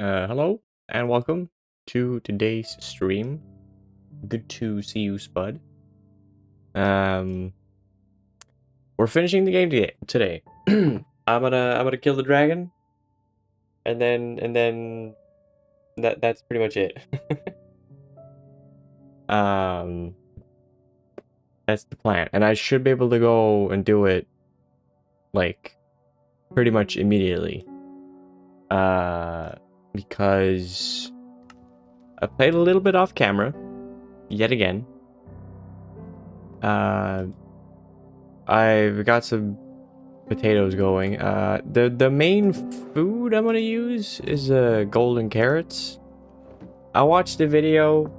Hello and welcome to today's stream. Good to see you, Spud. Um, we're finishing the game today. I'm gonna kill the dragon, and then that's pretty much it. um, that's the plan, and I should be able to go and do it like pretty much immediately. Because I played a little bit off camera, yet again. I've got some potatoes going. The main food I'm gonna use is golden carrots. I watched a video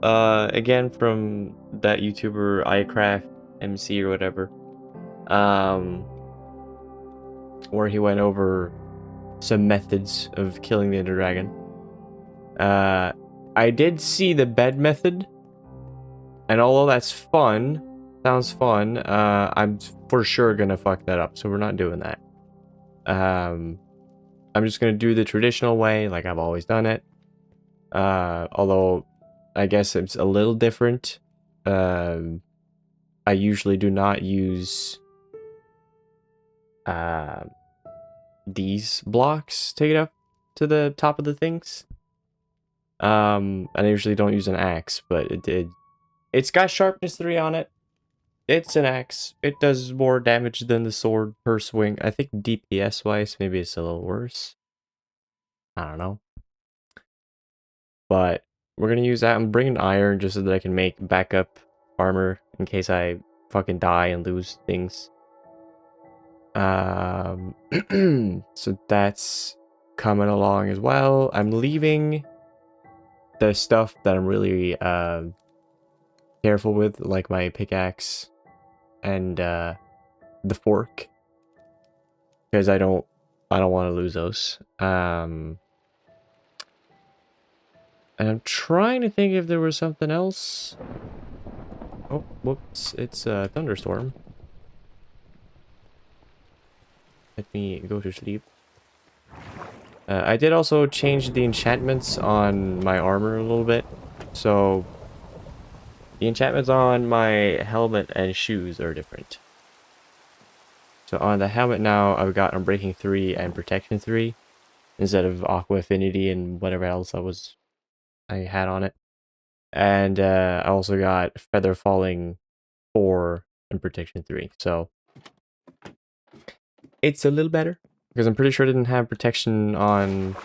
again from that YouTuber iCraft MC or whatever, where he went over some methods of killing the Ender Dragon. I did see the bed method, and although that's fun, sounds fun, I'm for sure gonna fuck that up, so we're not doing that. I'm just gonna do the traditional way, like I've always done it. Although I guess it's a little different. I usually do not use these blocks to get up to the top of the things. And I usually don't use an axe, but it's got sharpness 3 on it. It's an axe. It does more damage than the sword per swing. I think DPS wise, maybe it's a little worse. I don't know. But we're gonna use that. I'm bringing iron just so that I can make backup armor in case I fucking die and lose things. So that's coming along as well. I'm leaving the stuff that I'm really careful with, like my pickaxe and the fork, because I don't want to lose those. And I'm trying to think if there was something else. Oh, whoops, it's a thunderstorm. Let me go to sleep. I did also change the enchantments on my armor a little bit. So the enchantments on my helmet and shoes are different. So on the helmet now, I've got Unbreaking 3 and Protection 3 instead of Aqua Affinity and whatever else I had on it. And I also got Feather Falling 4 and Protection 3. So it's a little better because I'm pretty sure I didn't have protection on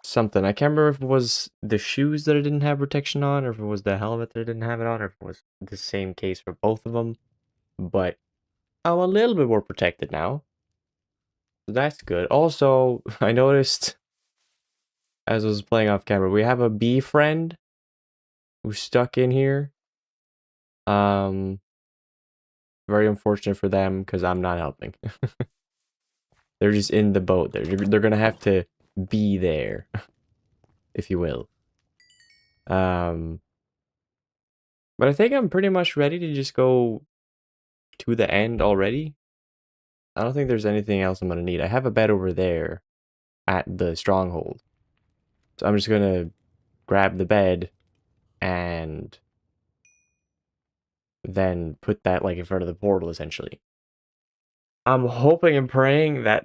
something. I can't remember if it was the shoes that I didn't have protection on, or if it was the helmet that I didn't have it on, or if it was the same case for both of them. But I'm a little bit more protected now. So that's good. Also, I noticed as I was playing off camera, we have a bee friend who's stuck in here. Very unfortunate for them because I'm not helping. They're just in the boat there. They're gonna have to be there, if you will. But I think I'm pretty much ready to just go to the end already. I don't think there's anything else I'm gonna need. I have a bed over there at the stronghold. So I'm just gonna grab the bed and then put that like in front of the portal essentially. I'm hoping and praying that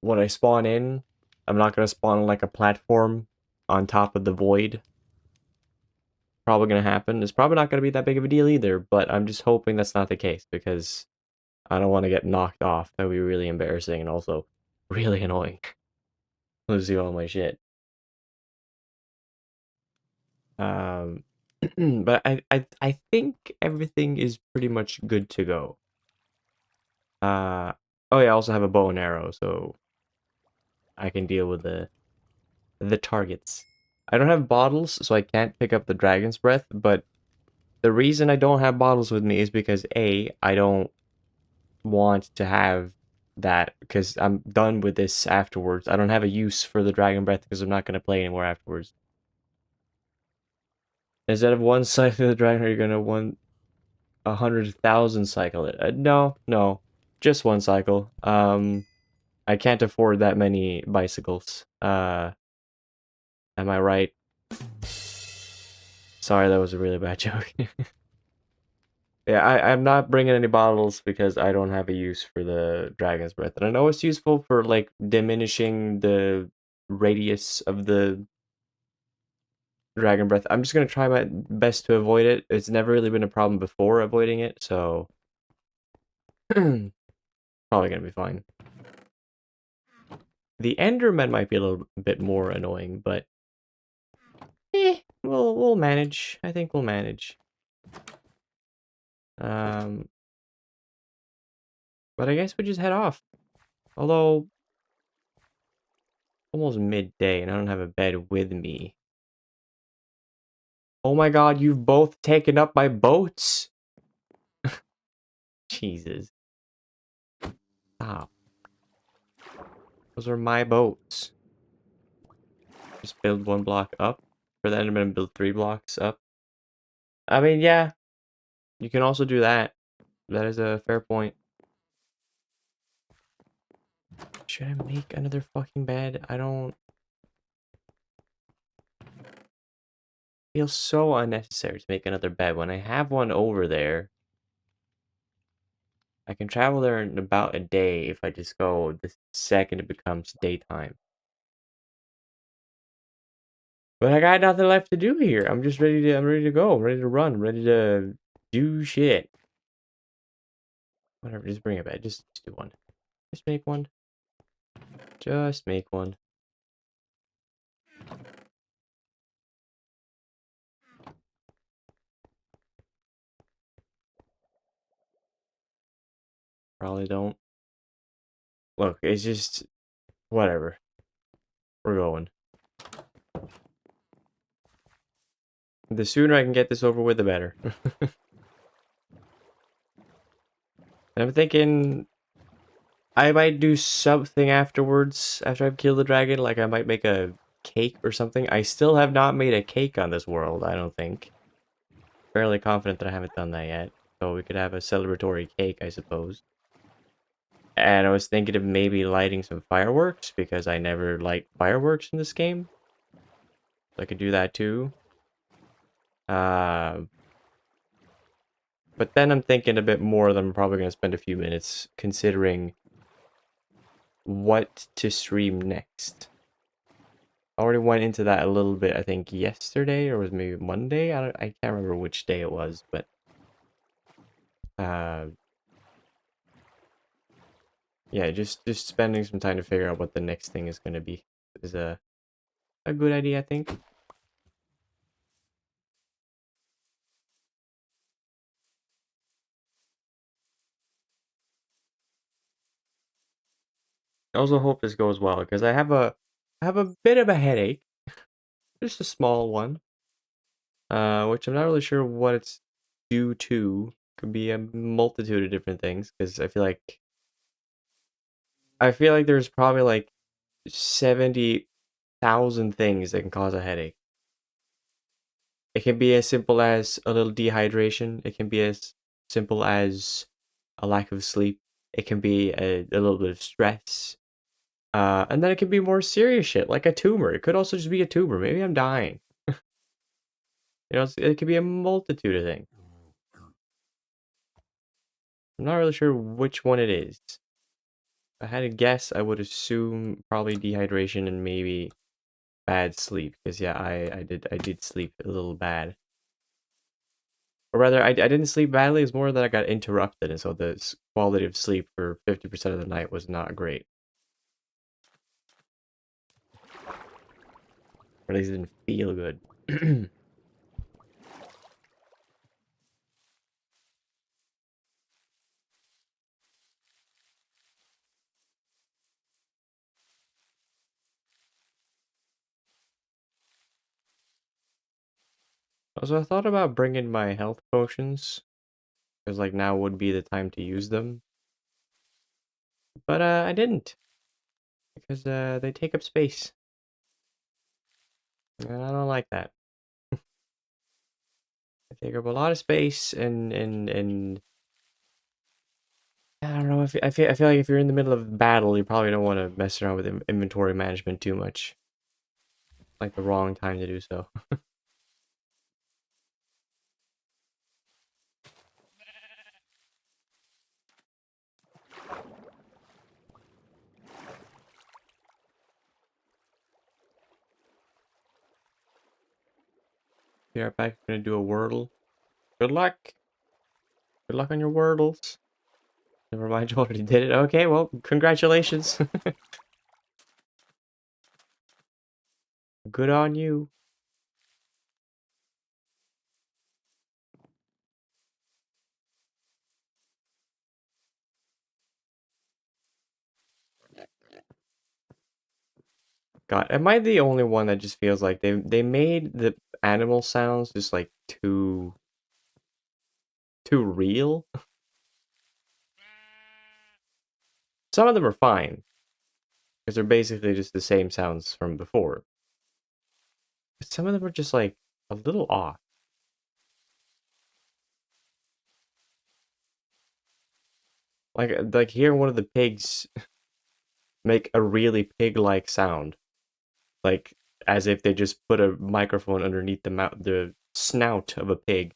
when I spawn in, I'm not gonna spawn on like a platform on top of the void. Probably gonna happen. It's probably not gonna be that big of a deal either, but I'm just hoping that's not the case because I don't want to get knocked off. That would be really embarrassing and also really annoying. Losing all my shit. But I think everything is pretty much good to go. Oh yeah, I also have a bow and arrow, so I can deal with the targets. I don't have bottles, so I can't pick up the dragon's breath, but the reason I don't have bottles with me is because A, I don't want to have that because I'm done with this afterwards. I don't have a use for the dragon breath because I'm not going to play anymore afterwards. Instead of one cycle of the dragon, are you going to 100,000 cycle it? No, just one cycle. I can't afford that many bicycles. Am I right? Sorry, that was a really bad joke. Yeah, I'm not bringing any bottles because I don't have a use for the Dragon's Breath. And I know it's useful for, like, diminishing the radius of the Dragon Breath. I'm just gonna try my best to avoid it. It's never really been a problem before avoiding it, so probably gonna be fine. The Enderman might be a little bit more annoying, but we'll manage. I think we'll manage. Um, but I guess we just head off. Although almost midday, and I don't have a bed with me. Oh my God! You've both taken up my boats. Jesus! Stop. Those are my boats. Just build one block up. For the Enderman, build 3 blocks up. I mean, yeah, you can also do that. That is a fair point. Should I make another fucking bed? I don't... Feels so unnecessary to make another bed when I have one over there. I can travel there in about a day if I just go the second it becomes daytime. But I got nothing left to do here. I'm just ready to, I'm ready to go. I'm ready to run. I'm ready to do shit. Whatever, just bring it back. Just do one. Just make one. Just make one. Probably don't. Look, it's just... Whatever. We're going. The sooner I can get this over with, the better. I'm thinking I might do something afterwards, after I've killed the dragon. Like, I might make a cake or something. I still have not made a cake on this world, I don't think. Fairly confident that I haven't done that yet. So we could have a celebratory cake, I suppose. And I was thinking of maybe lighting some fireworks, because I never light fireworks in this game. So I could do that too. But then I'm thinking a bit more that I'm probably going to spend a few minutes considering what to stream next. I already went into that a little bit, I think, yesterday, or was maybe Monday? I can't remember which day it was, but... yeah, just spending some time to figure out what the next thing is going to be is a good idea, I think. I also hope this goes well, because I have a bit of a headache. Just a small one. Which I'm not really sure what it's due to. Could be a multitude of different things, because I feel like there's probably like 70,000 things that can cause a headache. It can be as simple as a little dehydration. It can be as simple as a lack of sleep. It can be a little bit of stress. And then it can be more serious shit, like a tumor. It could also just be a tumor. Maybe I'm dying. You know, it could be a multitude of things. I'm not really sure which one it is. If I had to guess, I would assume probably dehydration and maybe bad sleep. Because yeah, I did sleep a little bad. Or rather, I didn't sleep badly. It's more that I got interrupted, and so the quality of sleep for 50% of the night was not great. Or at least it didn't feel good. Also, I thought about bringing my health potions, because like now would be the time to use them. But I didn't, because they take up space. And I don't like that. They take up a lot of space, and I don't know. I feel like if you're in the middle of battle, you probably don't want to mess around with inventory management too much. Like the wrong time to do so. Be right back. Gonna do a wordle. Good luck. Good luck on your wordles. Never mind, you already did it. Okay, well, congratulations. Good on you. God, am I the only one that just feels like they made the animal sounds just like too real? Some of them are fine because they're basically just the same sounds from before. But some of them are just like a little off. Like hearing one of the pigs make a really pig-like sound, like as if they just put a microphone underneath the snout of a pig.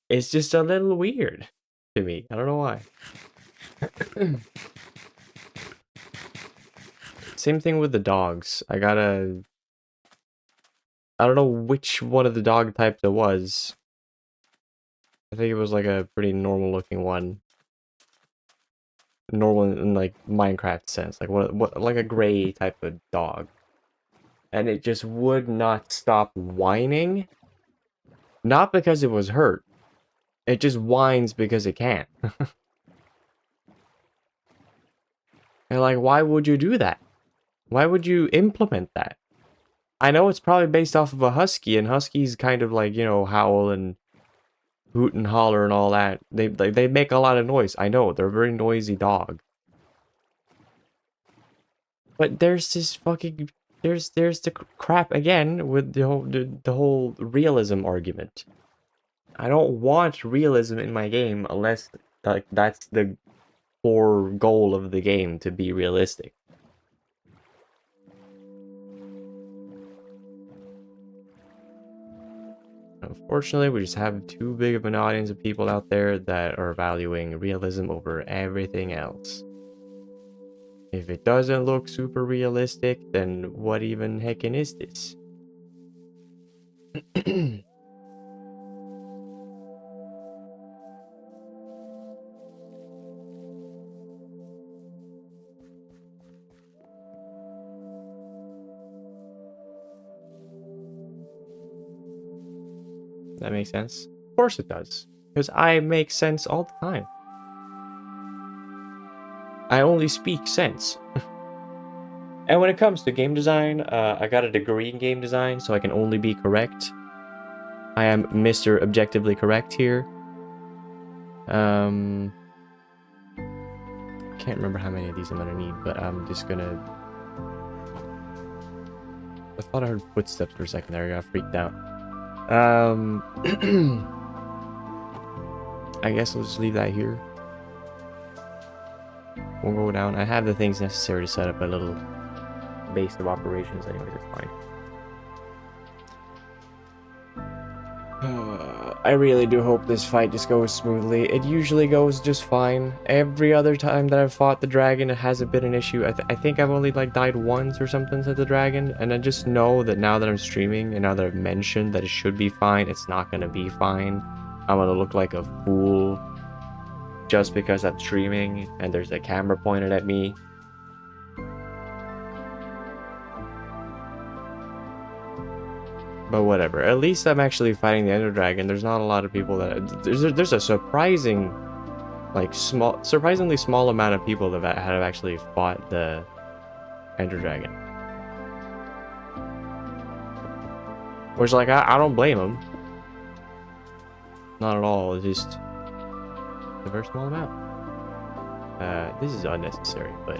It's just a little weird to me. I don't know why. Same thing with the dogs. I don't know which one of the dog types it was. I think it was like a pretty normal looking one. Normal in like Minecraft sense. Like what like a gray type of dog. And it just would not stop whining. Not because it was hurt. It just whines because it can. And like, why would you do that? Why would you implement that? I know it's probably based off of a husky, and huskies kind of like, you know, howl and hoot and holler and all that. They make a lot of noise. I know, they're a very noisy dog. But there's this fucking there's the crap again with the whole realism argument. I don't want realism in my game unless like that's the core goal of the game, to be realistic. Unfortunately, we just have too big of an audience of people out there that are valuing realism over everything else. If it doesn't look super realistic, then what even heckin' is this? That makes sense? Of course it does. Because I make sense all the time. I only speak sense. And when it comes to game design, I got a degree in game design, so I can only be correct. I am Mr. Objectively Correct here. Can't remember how many of these I'm gonna need, but I'm just gonna... I thought I heard footsteps for a second there, I got freaked out. I guess I'll just leave that here. We'll go down. I have the things necessary to set up a little base of operations anyways, it's fine. I really do hope this fight just goes smoothly. It usually goes just fine. Every other time that I've fought the dragon, it hasn't been an issue. I think I've only like died once or something to the dragon, and I just know that now that I'm streaming and now that I've mentioned that it should be fine, it's not gonna be fine. I'm gonna look like a fool just because I'm streaming and there's a camera pointed at me. But whatever. At least I'm actually fighting the Ender Dragon. There's not a lot of people that... There's a surprising... like, surprisingly small amount of people that have actually fought the Ender Dragon. Which, like, I don't blame them. Not at all. It's just a very small amount. This is unnecessary, but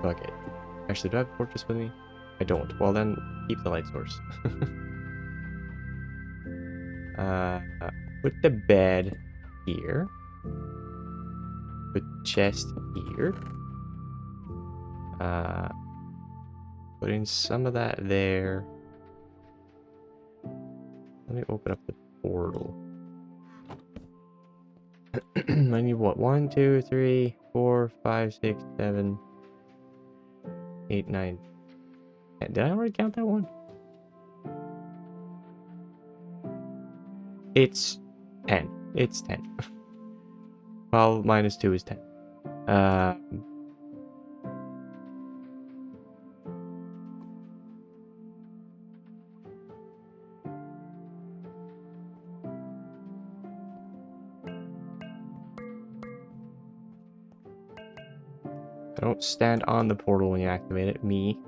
fuck it. Actually, do I have torches with me? I don't. Well, then, keep the light source. Put the bed here. Put chest here. Put in some of that there. Let me open up the portal. I need what? 1, 2, 3, 4, 5, 6, 7, 8, 9. Did I already count that one? It's 10. It's 10. 12 minus 2 is 10. Don't stand on the portal when you activate it. Me.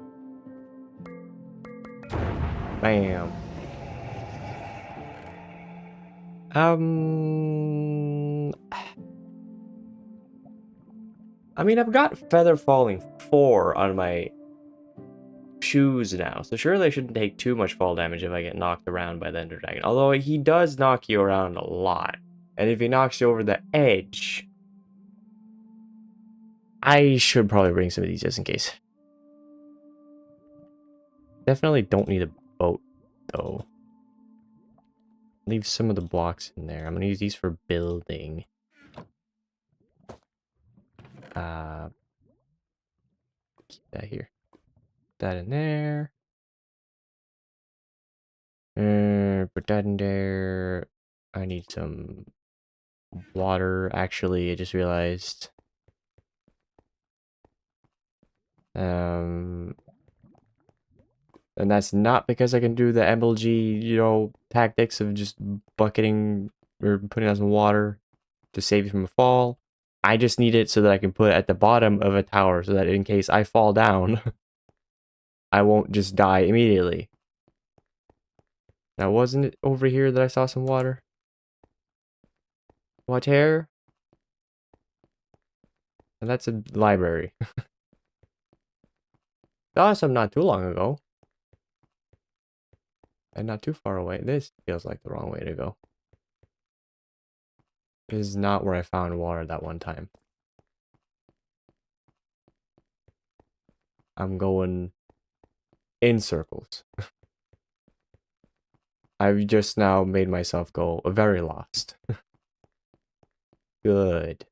Bam. I mean, I've got Feather Falling 4 on my shoes now, so surely I shouldn't take too much fall damage if I get knocked around by the Ender Dragon. Although he does knock you around a lot. And if he knocks you over the edge, I should probably bring some of these just in case. Definitely don't need a boat, though. Leave some of the blocks in there. I'm going to use these for building. Keep that here. That in there. Put that in there. I need some water. Actually, I just realized. And that's not because I can do the MLG, you know, tactics of just bucketing or putting out some water to save you from a fall. I just need it so that I can put it at the bottom of a tower so that in case I fall down, I won't just die immediately. Now, wasn't it over here that I saw some water? Water? And that's a library. Saw some not too long ago. And not too far away. This feels like the wrong way to go. This is not where I found water that one time. I'm going in circles. I've just now made myself go very lost. Good.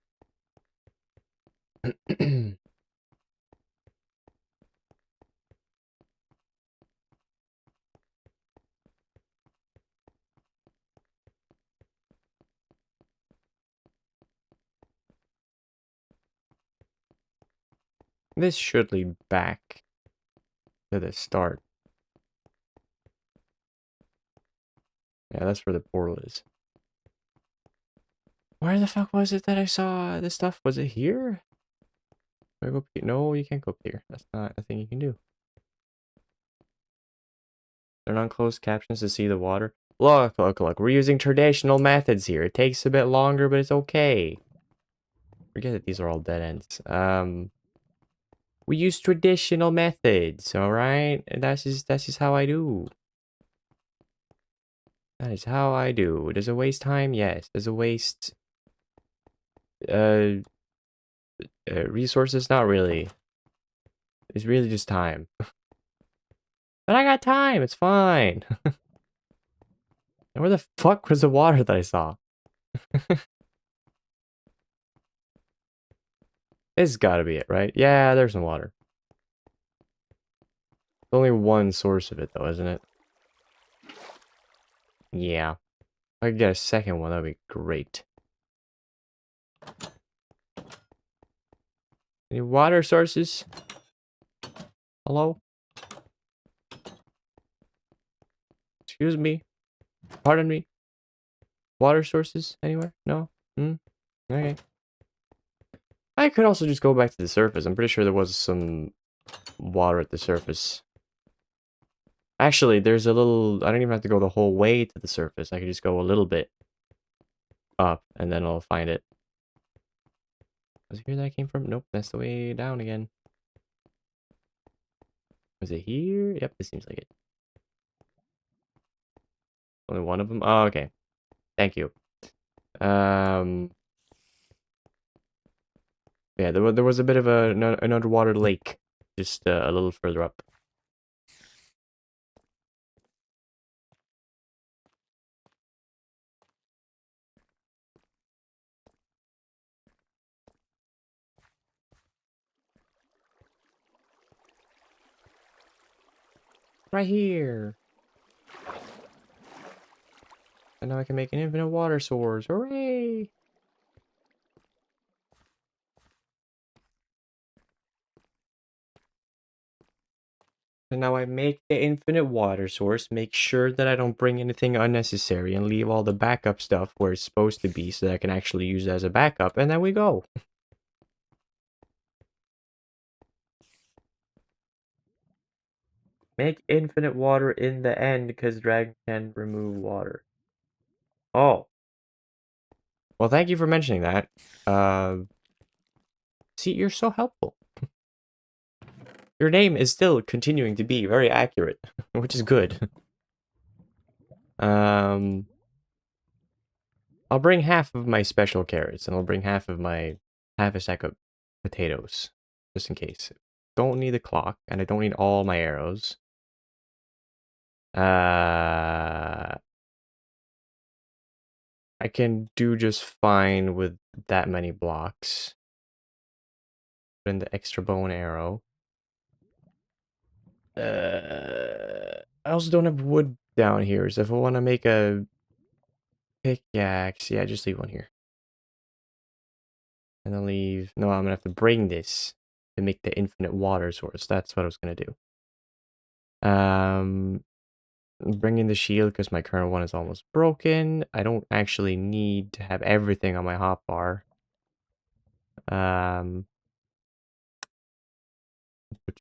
This should lead back to the start. Yeah, that's where the portal is. Where the fuck was it that I saw this stuff? Was it here? Can I go here? No, you can't go here. That's not a thing you can do. Turn on closed captions to see the water. Look, look, look. We're using traditional methods here. It takes a bit longer, but it's okay. Forget that these are all dead ends. We use traditional methods, alright? That's just how I do. That is how I do. Does it waste time? Yes. Does it waste resources? Not really. It's really just time. But I got time. It's fine. And where the fuck was the water that I saw? This has got to be it, right? Yeah, there's some water. Only one source of it, though, isn't it? Yeah. If I could get a second one, that'd be great. Any water sources? Hello? Excuse me? Pardon me? Water sources anywhere? No? Okay. I could also just go back to the surface. I'm pretty sure there was some water at the surface. Actually, there's a little... I don't even have to go the whole way to the surface. I could just go a little bit up, and then I'll find it. Was it here that I came from? Nope, that's the way down again. Was it here? Yep, this seems like it. Only one of them? Oh, okay. Thank you. Yeah, there was a bit of an underwater lake just a little further up. Right here. And now I can make an infinite water source. Hooray! And now I make the infinite water source, make sure that I don't bring anything unnecessary, and leave all the backup stuff where it's supposed to be so that I can actually use it as a backup, and then we go. Make infinite water in the end because dragon can remove water. Oh. Well, thank you for mentioning that. See, you're so helpful. Your name is still continuing to be very accurate, which is good. Um, I'll bring half of my special carrots, and I'll bring half a stack of potatoes, just in case. Don't need the clock, and I don't need all my arrows. I can do just fine with that many blocks. Put in the extra bow and arrow. I also don't have wood down here, so if I want to make a pickaxe, yeah, just leave one here. And then leave... No, I'm gonna have to bring this to make the infinite water source. That's what I was gonna do. Bring in the shield because my current one is almost broken. I don't actually need to have everything on my hotbar. Put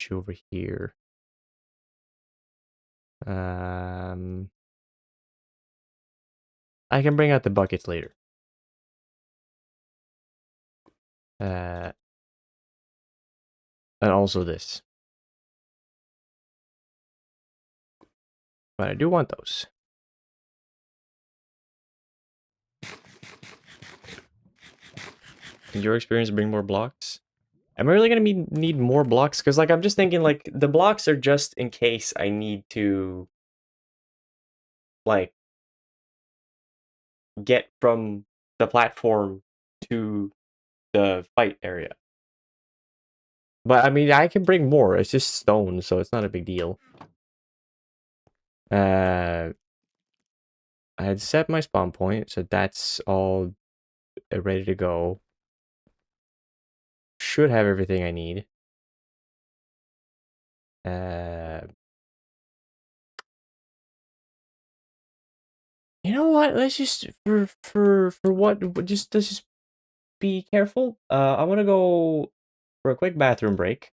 you over here. I can bring out the buckets later. And also this. But I do want those. In your experience, bring more blocks? Am I really gonna need more blocks? Because like I'm just thinking like the blocks are just in case I need to like get from the platform to the fight area. But I mean I can bring more. It's just stone, so it's not a big deal. I had set my spawn point, so that's all ready to go. Should have everything I need. You know what? Let's just for what just let's just be careful. I want to go for a quick bathroom break.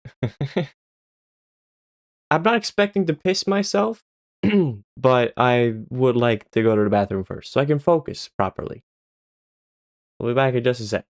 I'm not expecting to piss myself, but I would like to go to the bathroom first so I can focus properly. We'll be back in just a sec.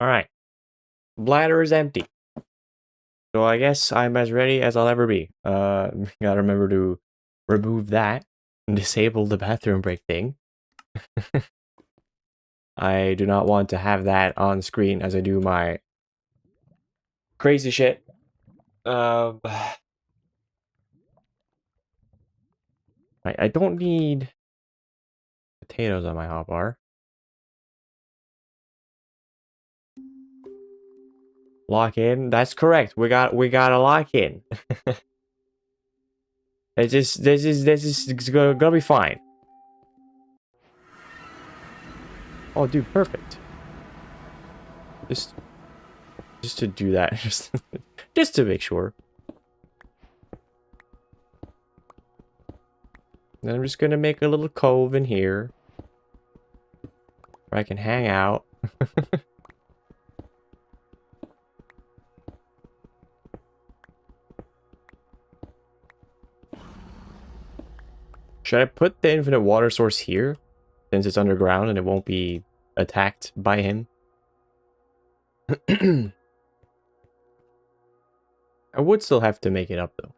Alright. Bladder is empty. So I guess I'm as ready as I'll ever be. Gotta remember to remove that and disable the bathroom break thing. I do not want to have that on screen as I do my crazy shit. Right, I don't need potatoes on my hotbar. Lock in. That's correct. We gotta lock in. This is gonna be fine. Oh, dude, perfect. Just to do that, just to make sure. Then I'm just gonna make a little cove in here where I can hang out. Should I put the infinite water source here, since it's underground and it won't be attacked by him? I would still have to make it up, though.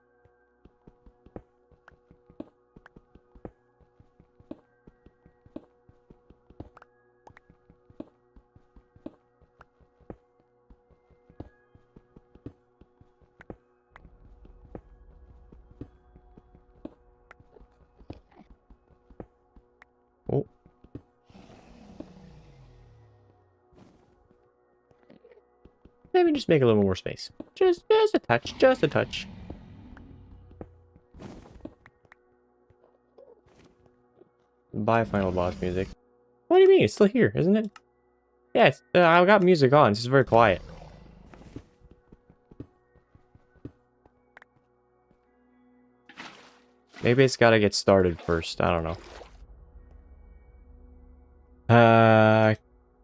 Oh. Maybe just make a little more space. Just a touch, just a touch. Bye, final boss music. What do you mean? It's still here, isn't it? Yeah, it's, I've got music on. It's just very quiet. Maybe it's gotta get started first. I don't know.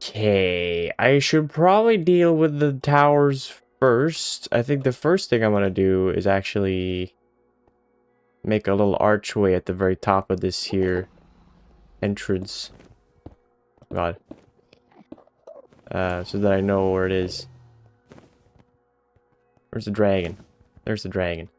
Okay. I should probably deal with the towers first. I think the first thing I'm gonna do is actually make a little archway at the very top of this here entrance. Oh, God. So that I know where it is. Where's the dragon? There's the dragon.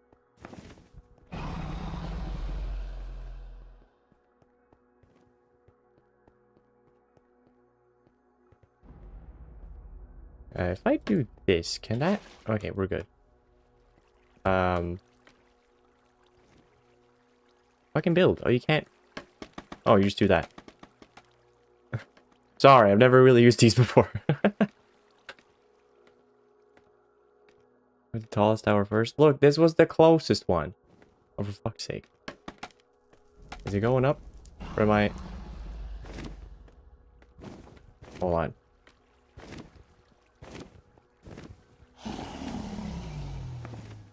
If I do this, can that... Okay, we're good. I can build. Oh, you can't... Oh, you just do that. Sorry, I've never really used these before. The tallest tower first. Look, this was the closest one. Oh, for fuck's sake. Is it going up? Or am I... Hold on.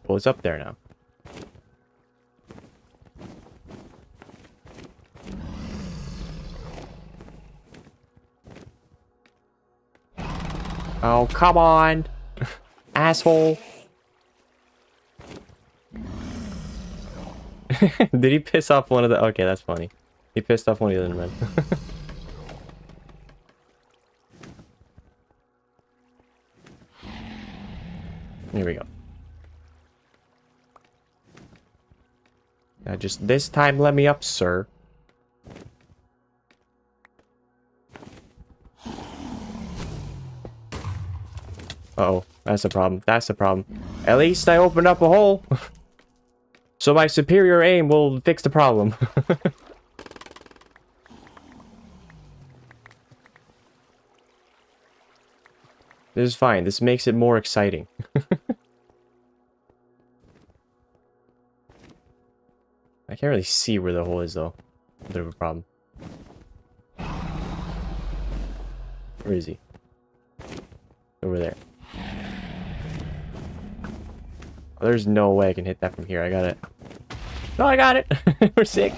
Well, it's up there now. Oh, come on! Asshole! Did he piss off one of the... Okay, that's funny. He pissed off one of the other men. Here we go. Now just this time let me up, sir. Uh-oh, that's the problem. That's the problem. At least I opened up a hole. So my superior aim will fix the problem. This is fine. This makes it more exciting. I can't really see where the hole is, though. A bit of a problem. Where is he? Over there. Oh, there's no way I can hit that from here. I got it. No, I got it! We're sick.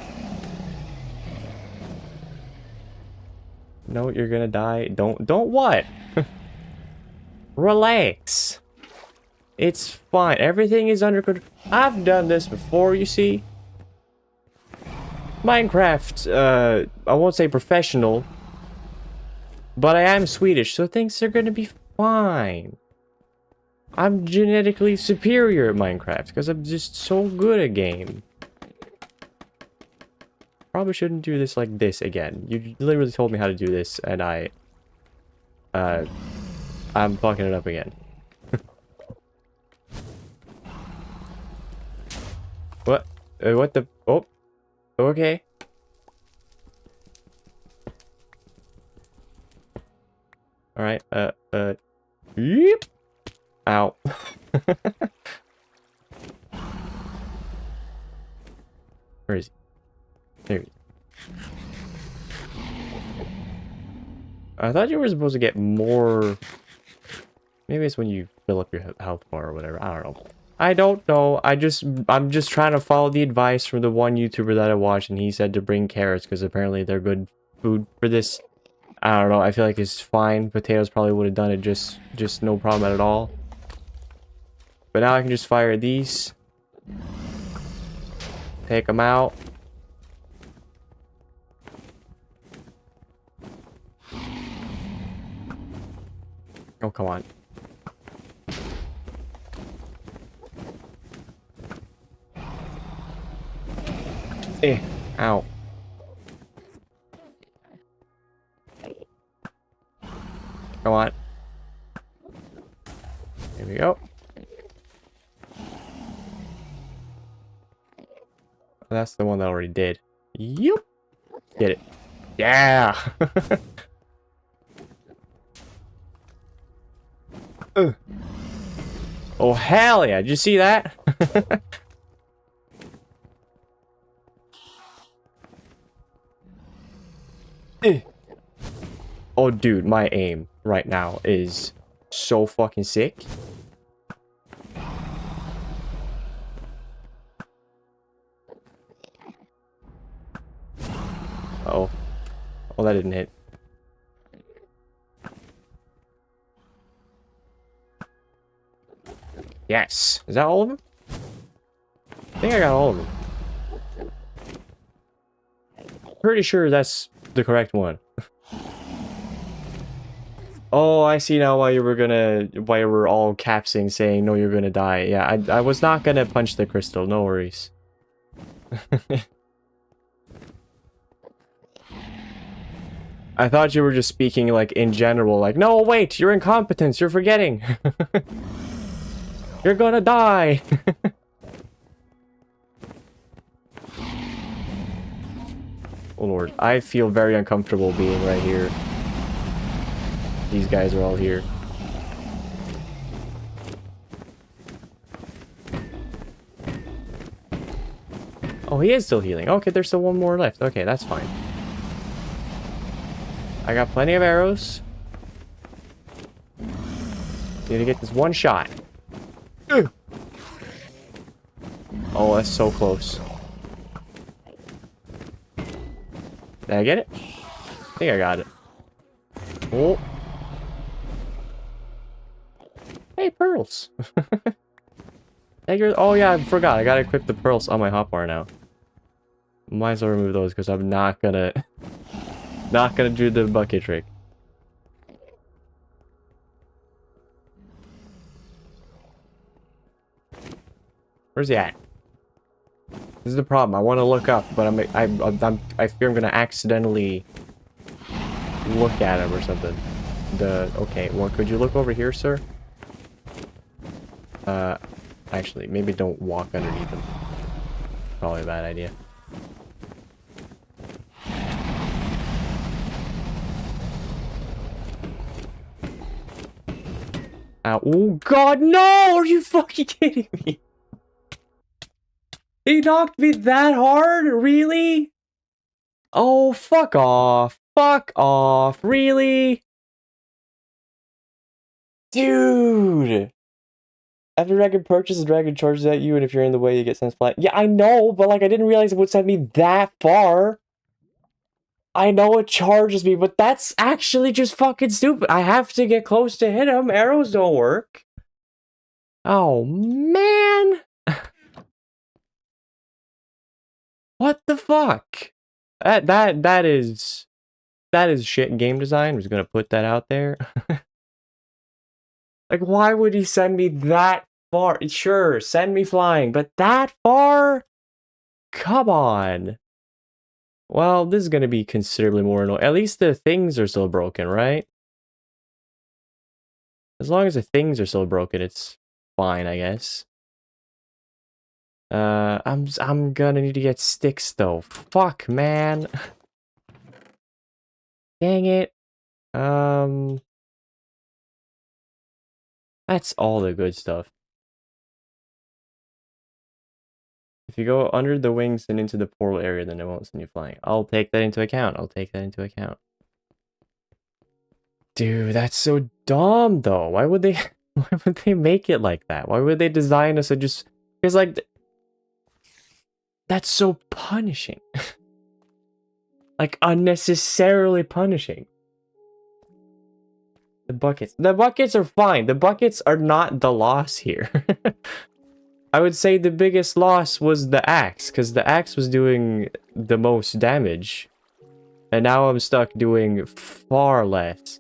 No, you're gonna die. Don't what? Relax. It's fine. Everything is under control. I've done this before, you see. Minecraft, I won't say professional, but I am Swedish, so things are gonna be fine. I'm genetically superior at Minecraft because I'm just so good at game. Probably shouldn't do this like this again. You literally told me how to do this, and I'm fucking it up again. What? What the? Oh, okay. All right. Yep. Ow. Where is he? There he is. I thought you were supposed to get more. Maybe it's when you fill up your health bar or whatever. I don't know. I don't know. I'm just trying to follow the advice from the one YouTuber that I watched, and he said to bring carrots because apparently they're good food for this. I don't know. I feel like it's fine. Potatoes probably would have done it just no problem at all. But now I can just fire these. Take them out. Oh, come on. Eh. Ow. Come on. Here we go. That's the one that already did. Yep. Get it. Yeah. Oh, hell yeah. Did you see that? Oh, dude, my aim right now is so fucking sick. Uh-oh. Oh, that didn't hit. Yes. Is that all of them? I think I got all of them. Pretty sure that's the correct one. Oh, I see now why you were all capsing saying, no, you're gonna die. Yeah, I was not gonna punch the crystal, no worries. I thought you were just speaking, like, in general, like, no, wait, you're incompetent, you're forgetting. You're gonna die. Oh, Lord, I feel very uncomfortable being right here. These guys are all here. Oh, he is still healing. Okay, there's still one more left. Okay, that's fine. I got plenty of arrows. Need to get this one shot. Oh, that's so close. Did I get it? I think I got it. Oh. Hey, pearls. Oh yeah, I forgot. I gotta equip the pearls on my hotbar now. Might as well remove those because I'm not gonna do the bucket trick. Where's he at? This is the problem. I want to look up, but I fear I'm gonna accidentally look at him or something. Okay, well, could you look over here, sir? Actually, maybe don't walk underneath him. Probably a bad idea. Ow. Oh god, no! Are you fucking kidding me? He knocked me that hard? Really? Oh, fuck off. Fuck off. Really? Dude! After dragon purchases, the dragon charges at you, and if you're in the way, you get sent flying. Yeah, I know, but like I didn't realize it would send me that far. I know it charges me, but that's actually just fucking stupid. I have to get close to hit him. Arrows don't work. Oh, man. What the fuck? That is shit game design. I'm just gonna put that out there. Like, why would he send me that far? Sure, send me flying, but that far? Come on. Well, this is going to be considerably more annoying. At least the things are still broken, right? As long as the things are still broken, it's fine, I guess. I'm gonna need to get sticks though. Fuck, man. Dang it. That's all the good stuff. If you go under the wings and into the portal area, then it won't send you flying. I'll take that into account. I'll take that into account. Dude, that's so dumb though. Why would they why would they make it like that? Why would they design us to just because like that's so punishing. Like unnecessarily punishing. The buckets are fine. The buckets are not the loss here. I would say the biggest loss was the axe, because the axe was doing the most damage. And now I'm stuck doing far less.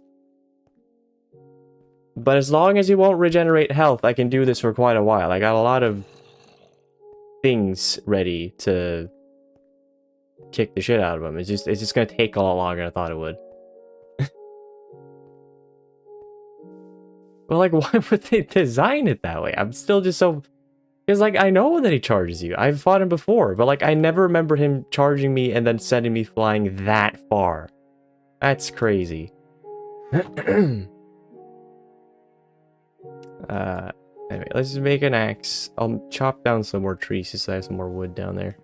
But as long as he won't regenerate health, I can do this for quite a while. I got a lot of things ready to kick the shit out of him. It's just gonna take a lot longer than I thought it would. But like, why would they design it that way? I'm still just so... Because like, I know that he charges you. I've fought him before, but like, I never remember him charging me and then sending me flying that far. That's crazy. Anyway, let's just make an axe. I'll chop down some more trees just so I have some more wood down there.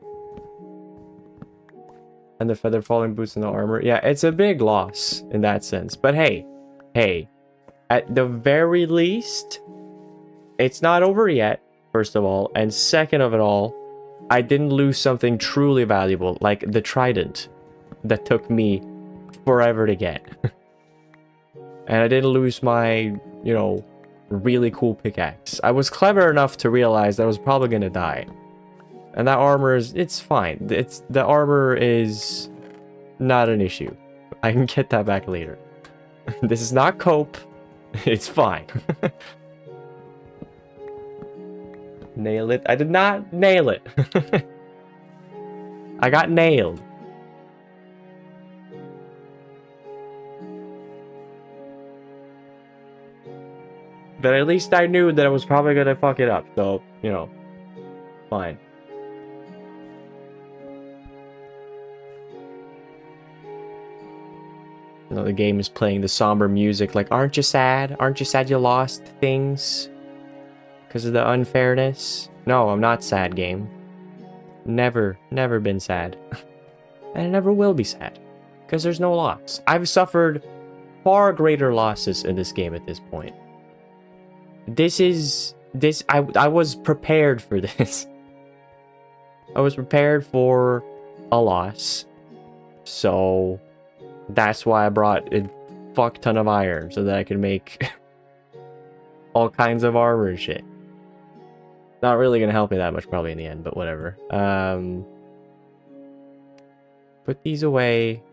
And the feather falling boots and the armor. Yeah, it's a big loss in that sense. But hey, at the very least, it's not over yet, first of all. And second of it all, I didn't lose something truly valuable, like the trident that took me forever to get. And I didn't lose my, you know, really cool pickaxe. I was clever enough to realize that I was probably going to die. And that armor is, it's fine. The armor is not an issue. I can get that back later. This is not cope. It's fine. Nail it. I did not nail it. I got nailed. But at least I knew that I was probably gonna fuck it up. So, you know, fine. You know, the game is playing the somber music like, aren't you sad? Aren't you sad you lost things? Because of the unfairness? No, I'm not sad, game. Never been sad. And I never will be sad. Because there's no loss. I've suffered far greater losses in this game at this point. I was prepared for this. I was prepared for a loss. So... that's why I brought a fuck ton of iron, so that I can make all kinds of armor and shit. Not really gonna help me that much probably in the end, but whatever. Put these away.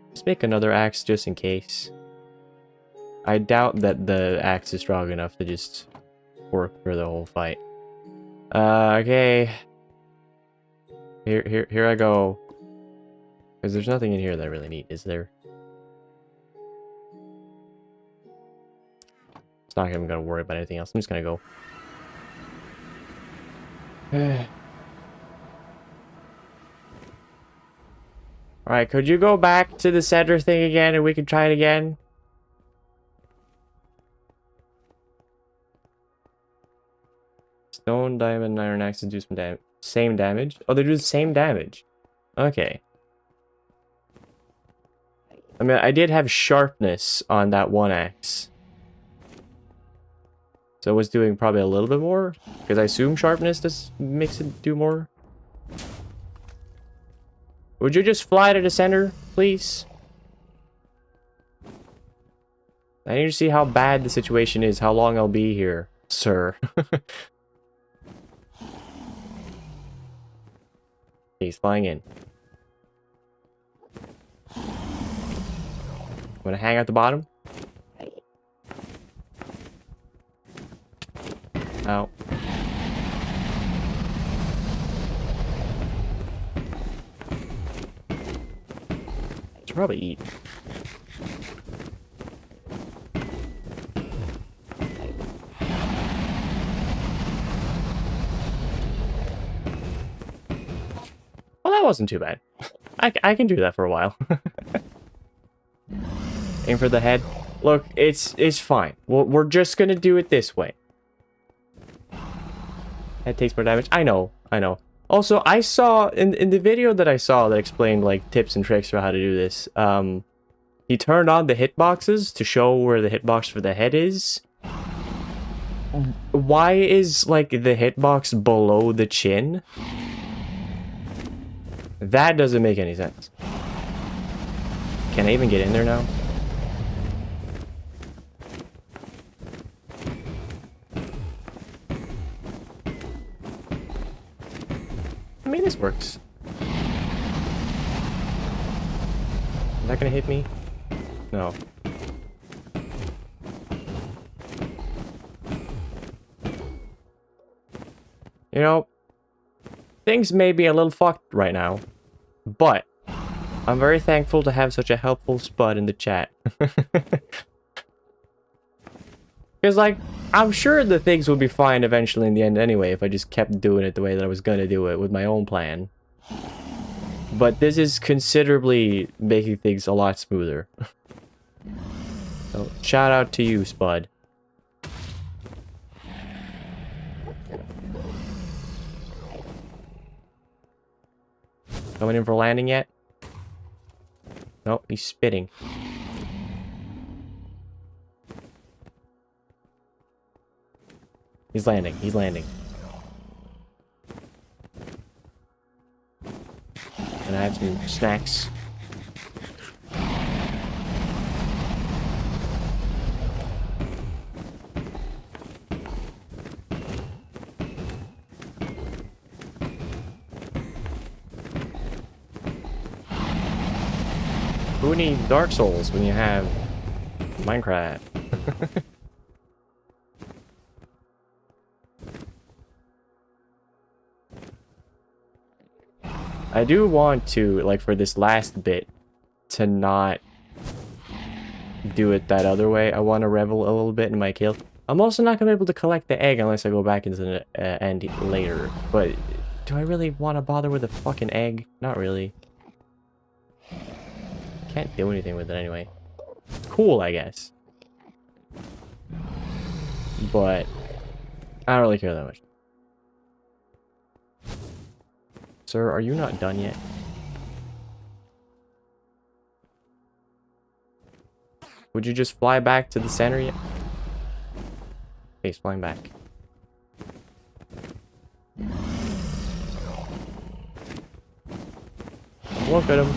Let's make another axe just in case. I doubt that the axe is strong enough to just work for the whole fight. Okay. Here I go. Because there's nothing in here that I really need, is there? It's not even gonna worry about anything else. I'm just gonna go. Alright, could you go back to the center thing again and we can try it again? Stone, diamond, iron axes do some damage. Same damage? Oh, they do the same damage. Okay. I mean, I did have sharpness on that one axe. So it was doing probably a little bit more. Because I assume sharpness just makes it do more. Would you just fly to the center, please? I need to see how bad the situation is, how long I'll be here, sir. He's flying in. I'm gonna hang at the bottom. Ow. Should probably eat. Well, that wasn't too bad. I can do that for a while. Aim for the head. Look, it's fine. We're just gonna do it this way. That takes more damage. I know. Also, I saw in the video that I saw that explained like tips and tricks for how to do this. He turned on the hitboxes to show where the hitbox for the head is. Why is like the hitbox below the chin? That doesn't make any sense. Can I even get in there now? I mean, this works. Is that gonna hit me? No. You know, things may be a little fucked right now, but I'm very thankful to have such a helpful spud in the chat. Because, like, I'm sure the things will be fine eventually in the end anyway if I just kept doing it the way that I was gonna do it with my own plan. But this is considerably making things a lot smoother. So, shout out to you, Spud. Coming in for landing yet? Nope, he's spitting. He's landing, he's landing. And I have some snacks. Who needs Dark Souls when you have Minecraft? I do want to, like, for this last bit, to not do it that other way. I want to revel a little bit in my kill. I'm also not going to be able to collect the egg unless I go back into the end later. But do I really want to bother with a fucking egg? Not really. Can't do anything with it anyway. Cool, I guess. But I don't really care that much. Sir, are you not done yet? Would you just fly back to the center yet? Okay, he's flying back. Look at him.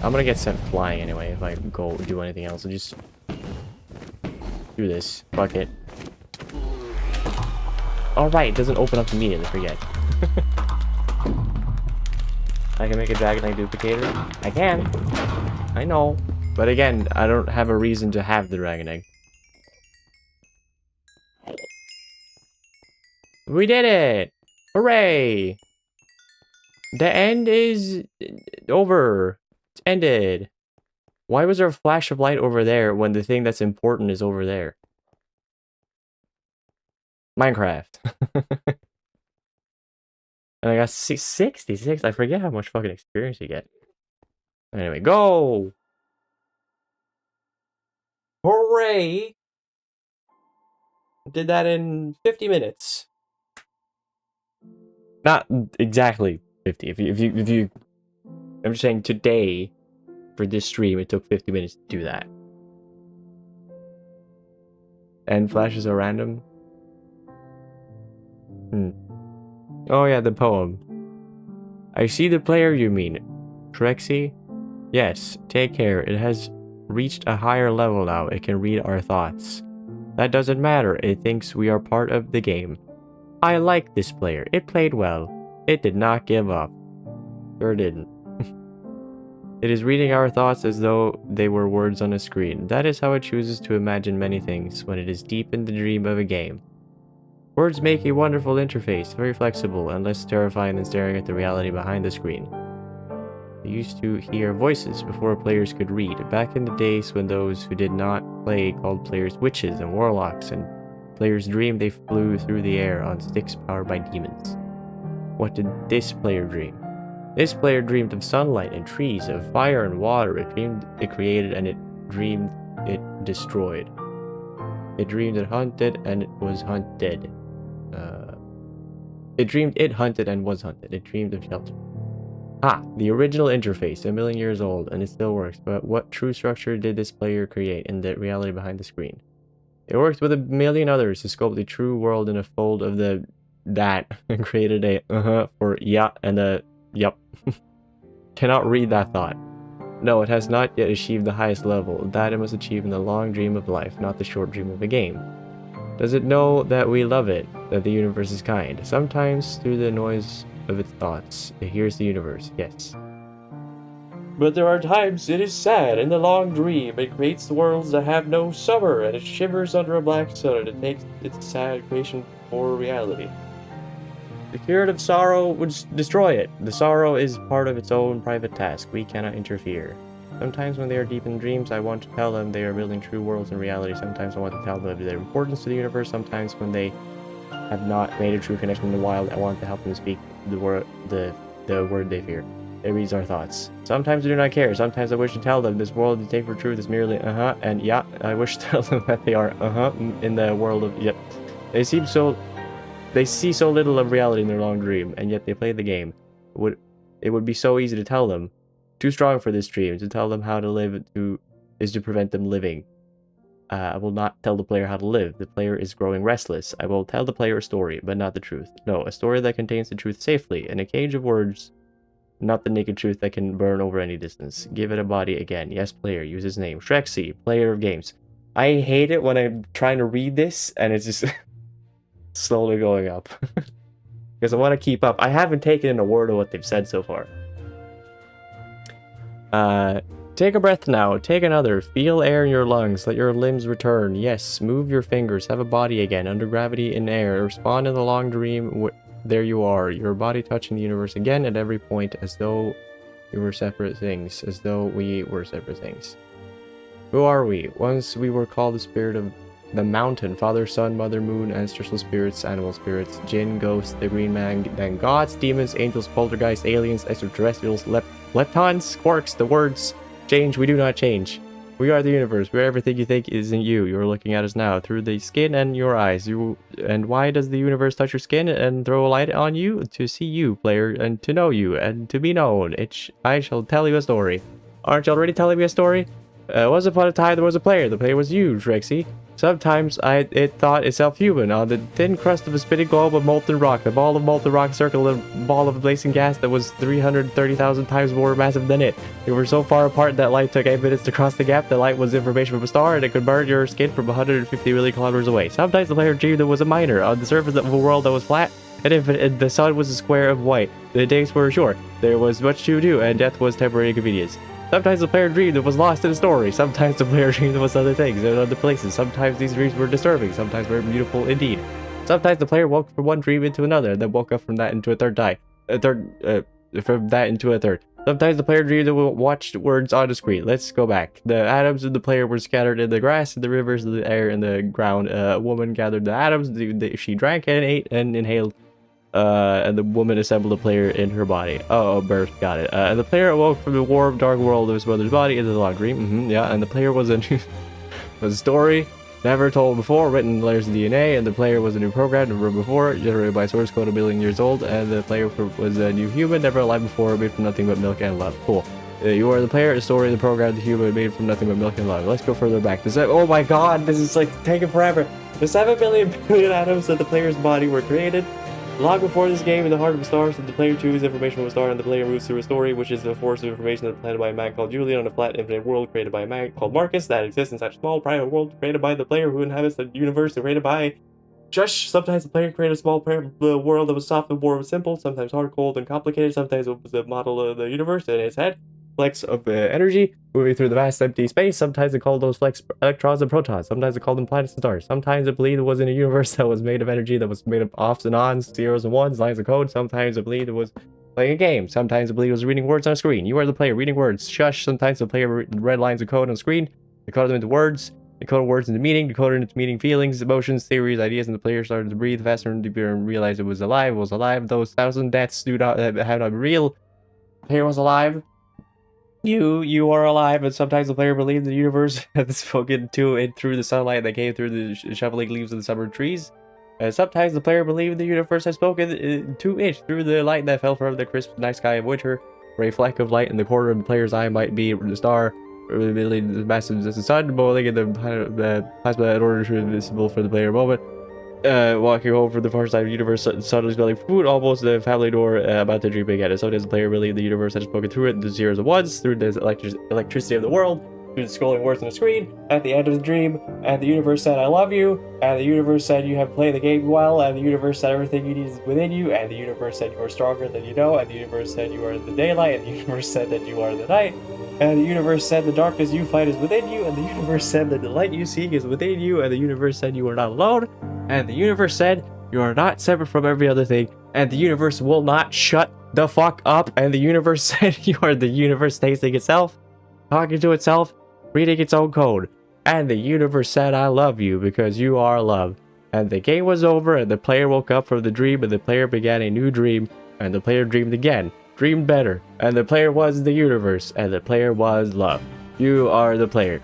I'm gonna get sent flying anyway if I go do anything else. I'll just do this. Fuck it. Alright, it doesn't open up immediately, forget. I can make a Dragon Egg duplicator. I can. I know. But again, I don't have a reason to have the Dragon Egg. We did it! Hooray! The end is over. It's ended. Why was there a flash of light over there when the thing that's important is over there? Minecraft. And I got 66. I forget how much fucking experience you get. Anyway, go! Hooray! Did that in 50 minutes. Not exactly 50. If you I'm just saying today for this stream it took 50 minutes to do that. And flashes are random. Oh yeah, the poem. I see the player you mean. Trexie? Yes, take care. It has reached a higher level now. It can read our thoughts. That doesn't matter. It thinks we are part of the game. I like this player. It played well. It did not give up. Sure didn't. It is reading our thoughts as though they were words on a screen. That is how it chooses to imagine many things when it is deep in the dream of a game. Words make a wonderful interface, very flexible and less terrifying than staring at the reality behind the screen. I used to hear voices before players could read, back in the days when those who did not play called players witches and warlocks, and players dreamed they flew through the air on sticks powered by demons. What did this player dream? This player dreamed of sunlight and trees, of fire and water. It dreamed it created, and it dreamed it destroyed. It dreamed it hunted and it was hunted. It dreamed it hunted and was hunted. It dreamed of shelter. The original interface, 1,000,000 years old, and it still works. But what true structure did this player create in the reality behind the screen? It worked with 1,000,000 others to sculpt the true world in a fold of that and created a for yeah and a yup. Cannot read that thought. No, it has not yet achieved the highest level. That it must achieve in the long dream of life, not the short dream of a game. Does it know that we love it, that the universe is kind? Sometimes, through the noise of its thoughts, it hears the universe, yes. But there are times it is sad in the long dream. It creates the worlds that have no summer, and it shivers under a black sun, and it takes its sad creation for reality. The curative sorrow would destroy it. The sorrow is part of its own private task. We cannot interfere. Sometimes when they are deep in dreams, I want to tell them they are building true worlds in reality. Sometimes I want to tell them their importance to the universe. Sometimes when they have not made a true connection in the wild, I want to help them speak the word they fear. It reads our thoughts. Sometimes I do not care. Sometimes I wish to tell them this world you take for truth is merely and yeah. I wish to tell them that they are in the world of yep. They see so little of reality in their long dream, and yet they play the game. It would be so easy to tell them. Too strong for this dream. To tell them how to live is to prevent them living. I will not tell the player how to live. The player is growing restless. I will tell the player a story, but not the truth. No, a story that contains the truth safely, in a cage of words, not the naked truth that can burn over any distance. Give it a body again. Yes, player. Use his name. Shrexy, player of games. I hate it when I'm trying to read this, and it's just slowly going up. Because I want to keep up. I haven't taken in a word of what they've said so far. Take a breath now. Take another. Feel air in your lungs. Let your limbs return. Yes, move your fingers. Have a body again. Under gravity in air. Respond in the long dream. There you are. Your body touching the universe again at every point, as though we were separate things. As though we were separate things. Who are we? Once we were called the spirit of the mountain. Father, Son, Mother, Moon, ancestral spirits, animal spirits, Jinn, ghosts, the green man, then gods, demons, angels, poltergeists, aliens, extraterrestrials, leptons, quarks. The words change, we do not change. We are the universe. We are everything you think isn't you. You are looking at us now through the skin and your eyes. And why does the universe touch your skin and throw a light on you? To see you, player, and to know you, and to be known. I shall tell you a story. Aren't you already telling me a story? Once upon a time there was a player. The player was you, Shrexy. Sometimes it thought itself human. On the thin crust of a spinning globe of molten rock, a ball of molten rock circled a ball of blazing gas that was 330,000 times more massive than it. They were so far apart that light took 8 minutes to cross the gap. The light was information from a star, and it could burn your skin from 150 million kilometers away. Sometimes the player dreamed it was a miner on the surface of a world that was flat, and the sun was a square of white. The days were short. There was much to do, and death was temporary inconvenience. Sometimes the player dreamed it was lost in a story. Sometimes the player dreamed it was other things and other places. Sometimes these dreams were disturbing. Sometimes very beautiful indeed. Sometimes the player woke from one dream into another, and then woke up from that into a third. From that into a third. Sometimes the player dreamed it watched words on the screen. Let's go back. The atoms of the player were scattered in the grass, in the rivers, in the air, in the ground. A woman gathered the atoms. She drank and ate and inhaled. And the woman assembled a player in her body. Oh, birth, got it. And the player awoke from the warm, dark world of his mother's body into the long dream. Yeah, and the player was a story never told before, written in layers of DNA, and the player was a new program never before, generated by source code 1,000,000 years old, and the player was a new human, never alive before, made from nothing but milk and love. Cool. You are the player, a story, the program, the human, made from nothing but milk and love. Let's go further back. Oh my god, this is like taking forever. The 7 billion atoms of the player's body were created long before this game in the heart of a star, so the player chooses information from a star, and the player moves through a story, which is the force of information that's planted by a man called Julian on a flat, infinite world created by a man called Marcus that exists in such a small, private world created by the player who inhabits the universe created by Josh. Sometimes the player created a small world that was soft and warm and simple, sometimes hard, cold, and complicated. Sometimes it was a model of the universe in his head. flecks of energy moving through the vast empty space. Sometimes they call those flecks electrons and protons. Sometimes they call them planets and stars. Sometimes I believe it was in a universe that was made of energy that was made of offs and ons, zeros and ones, lines of code. Sometimes I believe it was playing a game. Sometimes I believe it was reading words on a screen. You are the player reading words. Shush. Sometimes the player read lines of code on a screen. They code them into words. Decode words into meaning, decoded into meaning, feelings, emotions, theories, ideas, and the player started to breathe faster and deeper and realized it was alive. It was alive. Those 1,000 deaths do not have not been real. The player was alive. You are alive, and sometimes the player believed the universe had spoken to it through the sunlight that came through the shuffling leaves of the summer trees. And sometimes the player believed the universe had spoken to it through the light that fell from the crisp night sky of winter. Where a fleck of light in the corner of the player's eye might be the star. The massive as the sun, boiling in the plasma in order to be visible for the player moment. Walking home from the far side of the universe, suddenly smelling food, almost the family door, about to dream again. And so does the player believe the universe has spoken through it, the zeros and ones, through the electricity of the world, through the scrolling words on the screen, at the end of the dream, and the universe said, I love you, and the universe said, you have played the game well, and the universe said, everything you need is within you, and the universe said, you are stronger than you know, and the universe said, you are the daylight, and the universe said that you are the night. And the universe said the darkness you fight is within you, and the universe said that the light you seek is within you, and the universe said you are not alone, and the universe said you are not separate from every other thing, and the universe will not shut the fuck up, and the universe said you are the universe tasting itself, talking to itself, reading its own code, and the universe said I love you because you are love. And the game was over, and the player woke up from the dream, and the player began a new dream, and the player dreamed again. Dreamed better, and the player was the universe, and the player was love. You are the player.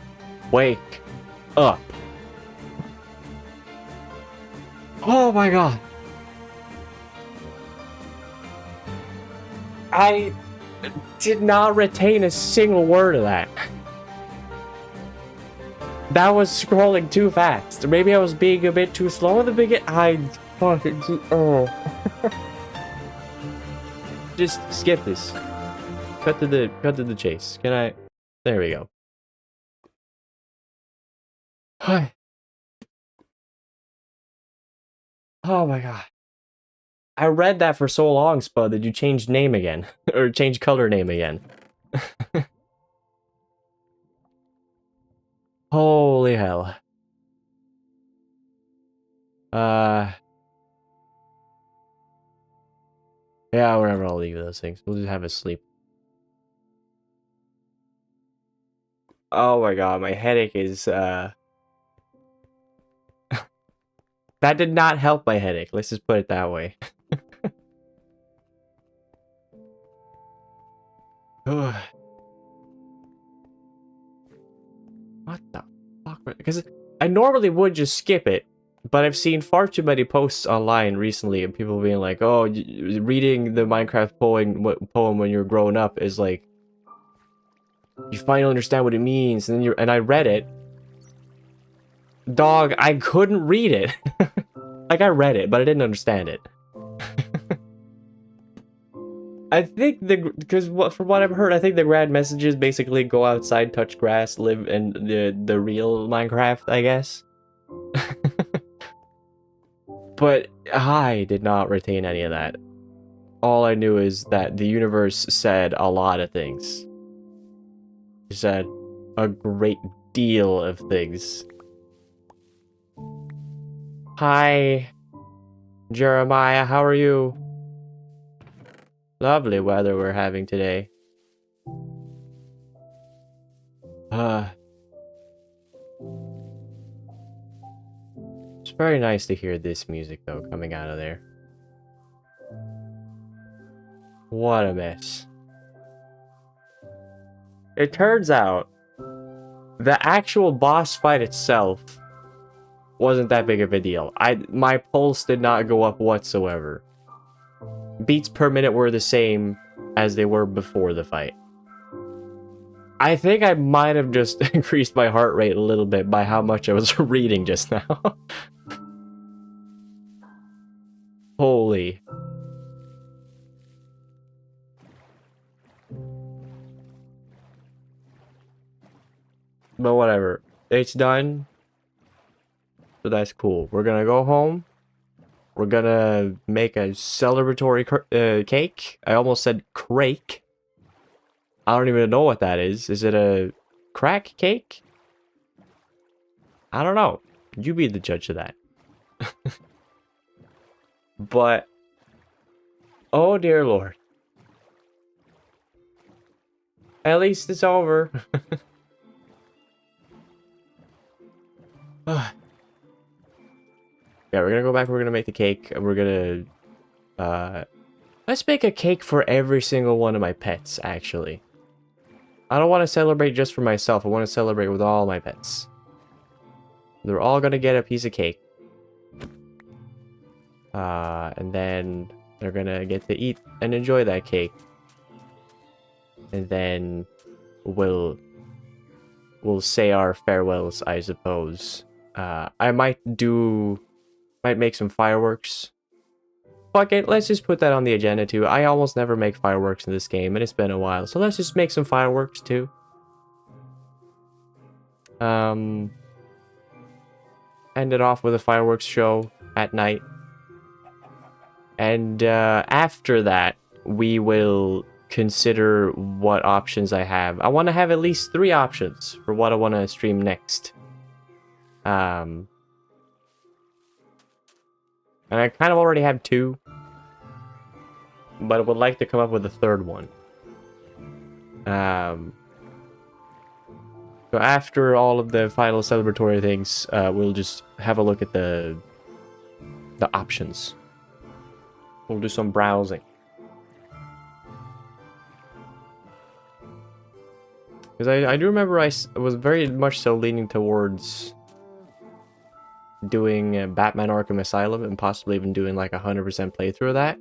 Wake up. Oh my god. I did not retain a single word of that. That was scrolling too fast. Maybe I was being a bit too slow at the beginning. I fucking... Oh. Just skip this. Cut to the chase. Can I? There we go. Hi. Oh my god. I read that for so long, Spud, that you changed name again. Or changed color name again. Holy hell. Yeah, whatever, I'll leave those things. We'll just have a sleep. Oh my god, my headache is, that did not help my headache. Let's just put it that way. What the fuck? Because I normally would just skip it, but I've seen far too many posts online recently of people being like, oh, reading the Minecraft poem when you're growing up is like, you finally understand what it means, and then I read it. Dog, I couldn't read it. Like, I read it, but I didn't understand it. I think because from what I've heard, I think the grand messages basically go outside, touch grass, live in the real Minecraft, I guess. But I did not retain any of that. All I knew is that the universe said a lot of things. It said a great deal of things. Hi, Jeremiah, how are you? Lovely weather we're having today. It's very nice to hear this music, though, coming out of there. What a mess. It turns out, the actual boss fight itself wasn't that big of a deal. My pulse did not go up whatsoever. Beats per minute were the same as they were before the fight. I think I might have just increased my heart rate a little bit by how much I was reading just now. Holy. But whatever. It's done. So that's cool. We're gonna go home. We're gonna make a celebratory cake. I almost said crake. I don't even know what that is. Is it a crack cake? I don't know. You be the judge of that. But, oh dear Lord. At least it's over. Yeah, we're gonna go back, we're gonna make the cake, and we're gonna, let's make a cake for every single one of my pets, actually. I don't want to celebrate just for myself, I want to celebrate with all my pets. They're all gonna get a piece of cake. And then they're gonna get to eat and enjoy that cake. And then we'll say our farewells, I suppose. I might make some fireworks. Fuck it, let's just put that on the agenda too. I almost never make fireworks in this game, and it's been a while, so let's just make some fireworks too. End it off with a fireworks show at night. And after that, we will consider what options I have. I want to have at least 3 options for what I want to stream next. And I kind of already have 2, but I would like to come up with a 3rd one. So after all of the final celebratory things, we'll just have a look at the options. We'll do some browsing. Because I do remember I was very much so leaning towards doing Batman Arkham Asylum and possibly even doing like 100% playthrough of that.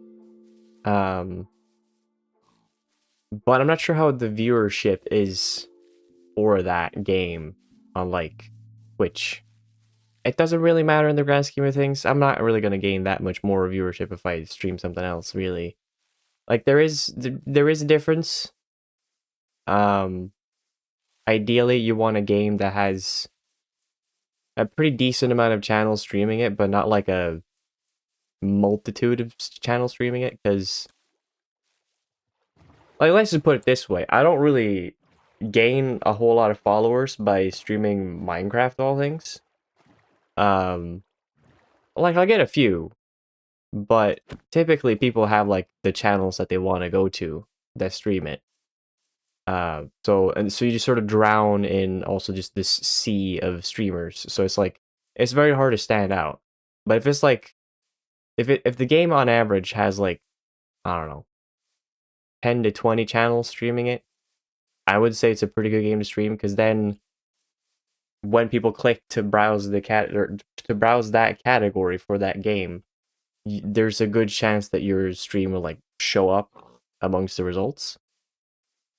But I'm not sure how the viewership is for that game on like Twitch. It doesn't really matter in the grand scheme of things. I'm not really going to gain that much more viewership if I stream something else, really. Like there is a difference. Ideally you want a game that has a pretty decent amount of channels streaming it, but not like a multitude of channels streaming it, because like, let's just put it this way, I don't really gain a whole lot of followers by streaming Minecraft, all things. Like I'll get a few, but typically people have like the channels that they want to go to that stream it. So you just sort of drown in also just this sea of streamers. So it's like it's very hard to stand out. But if it's like if the game on average has like, I don't know, 10 to 20 channels streaming it, I would say it's a pretty good game to stream, because then when people click to browse to browse that category for that game, there's a good chance that your stream will like show up amongst the results.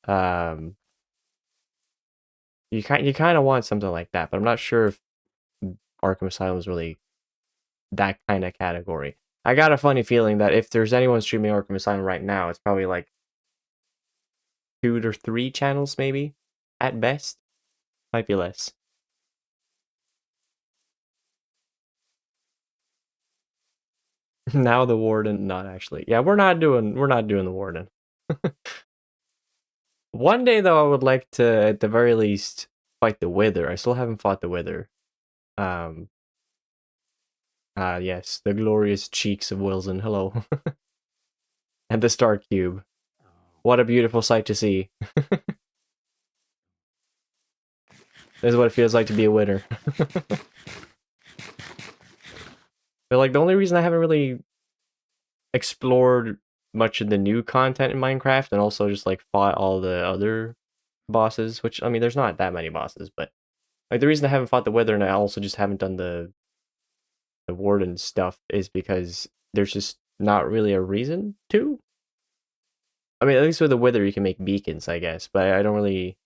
You kind of want something like that, but I'm not sure if Arkham Asylum is really that kind of category. I got a funny feeling that if there's anyone streaming Arkham Asylum right now, it's probably like 2 or 3 channels, maybe, at best. Might be less. Now the Warden, not actually. Yeah, we're not doing the Warden. One day though, I would like to, at the very least, fight the Wither. I still haven't fought the Wither. Yes, the glorious cheeks of Wilson. Hello. And the Star Cube. What a beautiful sight to see. This is what it feels like to be a winner. But like, the only reason I haven't really explored much of the new content in Minecraft, and also just like fought all the other bosses, which, I mean, there's not that many bosses, but like the reason I haven't fought the Wither and I also just haven't done the Warden stuff is because there's just not really a reason to. I mean, at least with the Wither you can make beacons, I guess, but I don't really.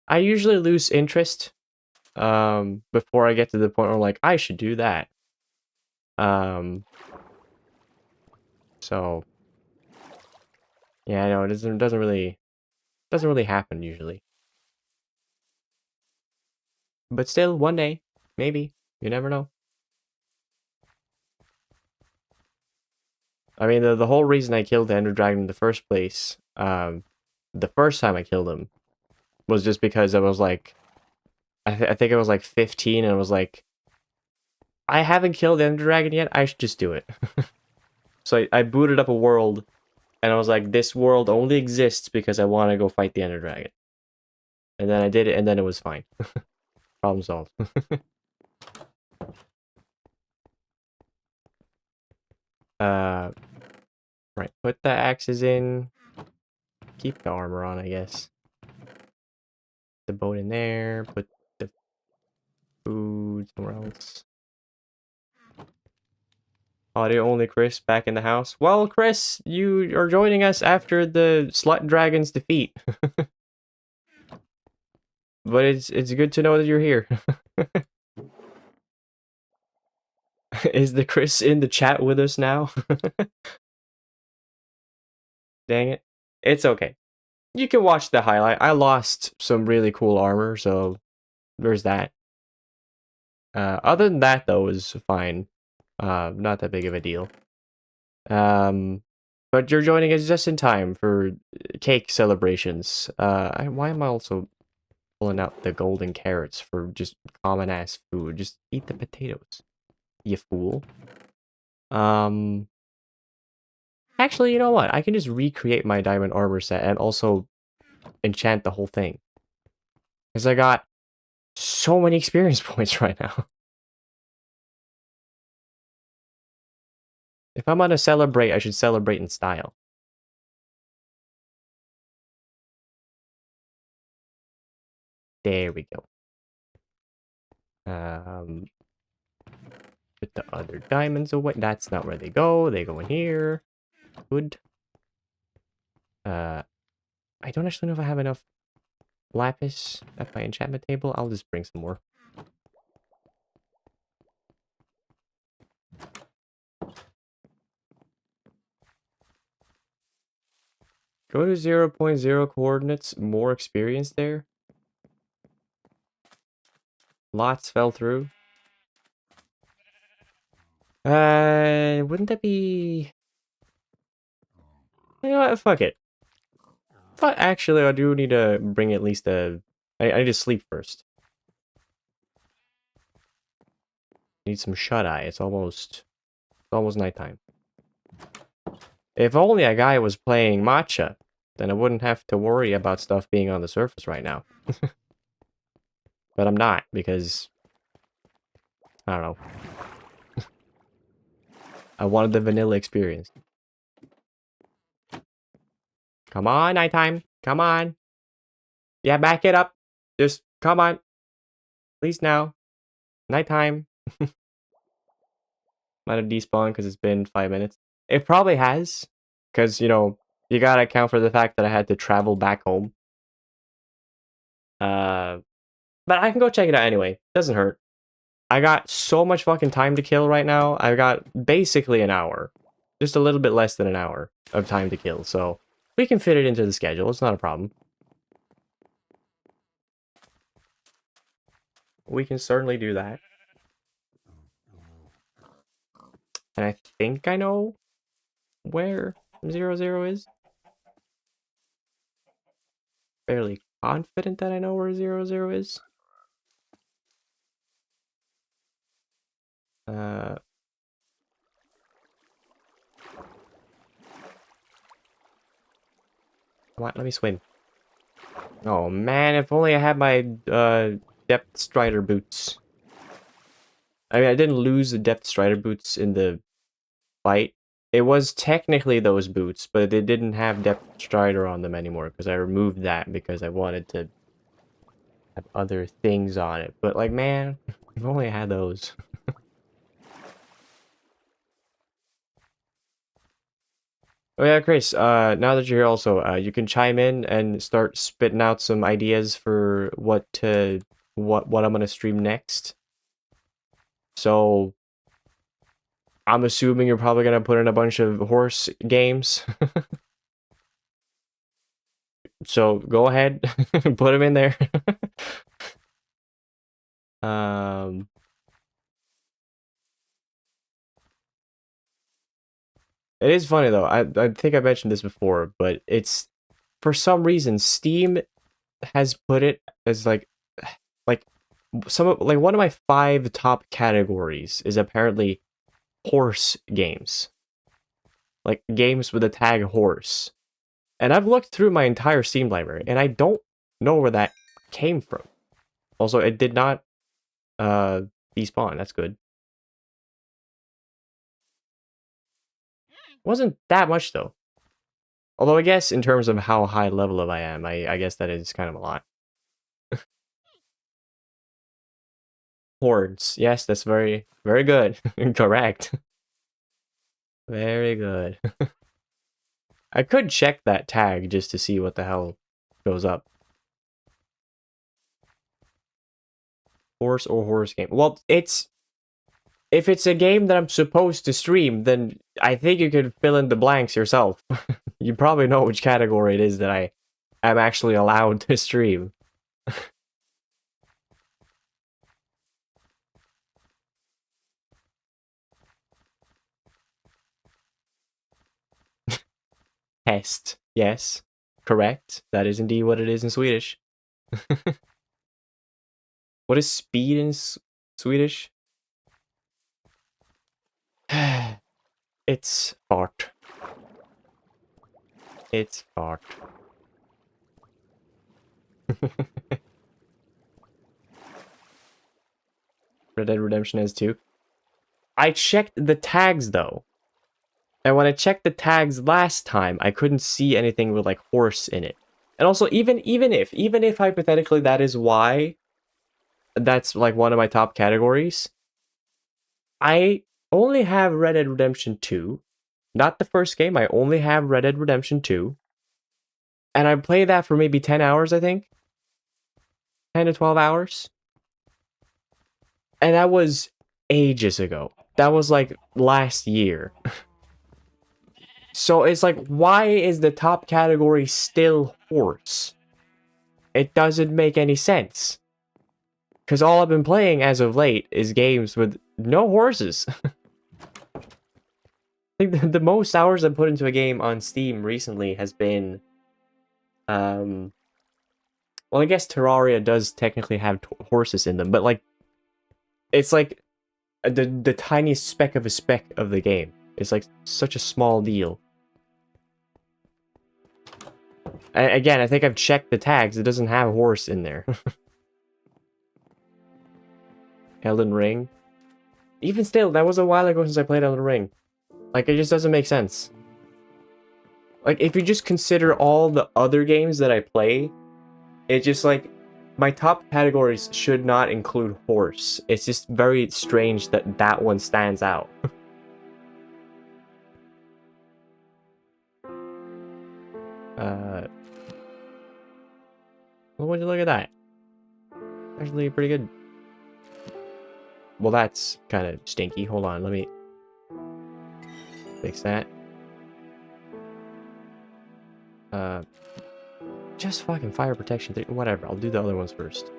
I usually lose interest before I get to the point where I'm like, I should do that. So yeah, I know it doesn't really happen usually. But still, one day, maybe. You never know. I mean, the whole reason I killed the Ender Dragon in the first place, the first time I killed him was just because I was like, I think I was like 15 and I was like, I haven't killed the Ender Dragon yet, I should just do it. So I booted up a world and I was like, this world only exists because I want to go fight the Ender Dragon. And then I did it and then it was fine. Problem solved. Right, put the axes in. Keep the armor on, I guess. The boat in there, put the food somewhere else. Audio only Chris back in the house. Well, Chris, you are joining us after the Slut Dragon's defeat. But it's good to know that you're here. Is the Chris in the chat with us now? Dang it. It's okay. You can watch the highlight. I lost some really cool armor, so there's that. Other than that, though, it was fine. Not that big of a deal. But you're joining us just in time for cake celebrations. Why am I also pulling out the golden carrots for just common ass food? Just eat the potatoes, you fool. Actually, you know what? I can just recreate my diamond armor set and also enchant the whole thing. Because I got so many experience points right now. If I'm gonna celebrate, I should celebrate in style. There we go. Put the other diamonds away. That's not where they go. They go in here. Good. I don't actually know if I have enough lapis at my enchantment table. I'll just bring some more. Go to 0.0 coordinates. More experience there. Lots fell through. Wouldn't that be... You know what? Fuck it. But actually, I do need to bring at least a... I need to sleep first. Need some shut-eye. It's almost nighttime. If only a guy was playing matcha, then I wouldn't have to worry about stuff being on the surface right now. But I'm not, because... I don't know. I wanted the vanilla experience. Come on, nighttime. Come on. Yeah, back it up. Just, come on. Please now. Nighttime. Might have despawned because it's been 5 minutes. It probably has. Because, you know, you gotta account for the fact that I had to travel back home. But I can go check it out anyway. Doesn't hurt. I got so much fucking time to kill right now. I got basically an hour. Just a little bit less than an hour of time to kill. So we can fit it into the schedule. It's not a problem. We can certainly do that. And I think I know where 00 is. Fairly confident that I know where 00 is. Come on, let me swim. Oh man, if only I had my depth strider boots. I mean, I didn't lose the depth strider boots in the fight. It was technically those boots, but they didn't have depth strider on them anymore because I removed that because I wanted to have other things on it. But like, man, if only I had those. Oh yeah, Chris, now that you're here also, you can chime in and start spitting out some ideas for what I'm gonna stream next. So I'm assuming you're probably gonna put in a bunch of horse games. So go ahead, put them in there. It is funny though. I think I mentioned this before, but it's for some reason, Steam has put it as like one of my 5 top categories is apparently horse games. Like games with the tag horse. And I've looked through my entire Steam library and I don't know where that came from. Also, it did not despawn. That's good. Wasn't that much though. Although I guess in terms of how high level of I am, I guess that is kind of a lot. Hordes. Yes, that's very, very good. Correct. Very good. I could check that tag just to see what the hell goes up. Horse or horse game? Well, if it's a game that I'm supposed to stream, then I think you can fill in the blanks yourself. You probably know which category it is that I am actually allowed to stream. Häst. Yes. Correct. That is indeed what it is in Swedish. What is speed in Swedish? It's fart. It's fart. Red Dead Redemption has 2. I checked the tags though. And when I checked the tags last time, I couldn't see anything with like horse in it. And also even if hypothetically that is why that's like one of my top categories, I only have Red Dead Redemption 2. Not the first game, I only have Red Dead Redemption 2. And I played that for maybe 10 hours, I think. 10 to 12 hours. And that was ages ago. That was like last year. So it's like, why is the top category still horse? It doesn't make any sense. Because all I've been playing as of late is games with no horses. I think the most hours I've put into a game on Steam recently has been... well, I guess Terraria does technically have horses in them, but like... It's like the tiniest speck of a speck of the game. It's like such a small deal. Again, I think I've checked the tags. It doesn't have horse in there. Elden Ring. Even still, that was a while ago since I played Elden Ring. Like, it just doesn't make sense. Like, if you just consider all the other games that I play, it's just like, my top categories should not include horse. It's just very strange that that one stands out. Well, would you look at that? Actually, pretty good. Well, that's kind of stinky. Hold on, let me fix that. Just fucking fire protection. Whatever, I'll do the other ones first.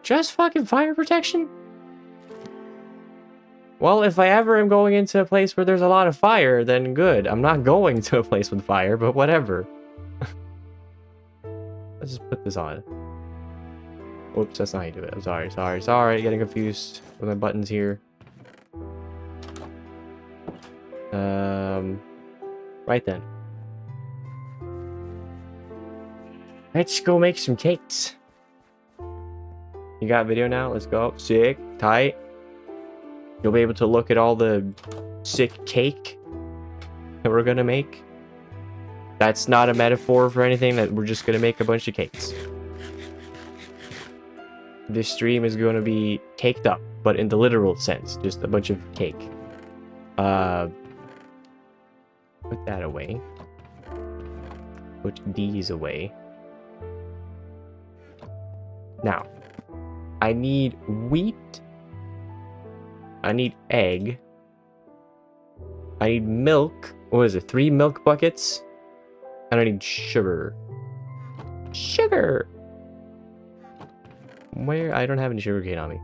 Just fucking fire protection? Well, if I ever am going into a place where there's a lot of fire, then good. I'm not going to a place with fire, but whatever. Let's just put this on. Oops, that's not how you do it. I'm sorry. Getting confused with my buttons here. Right then. Let's go make some cakes. You got video now? Let's go. Sick. Tight. You'll be able to look at all the sick cake that we're gonna make. That's not a metaphor for anything, that we're just gonna make a bunch of cakes. This stream is gonna be caked up, but in the literal sense, just a bunch of cake. Put that away. Put these away. Now, I need wheat. I need egg. I need milk. What is it? 3 milk buckets. And I need sugar. Sugar! Where? I don't have any sugar cane on me.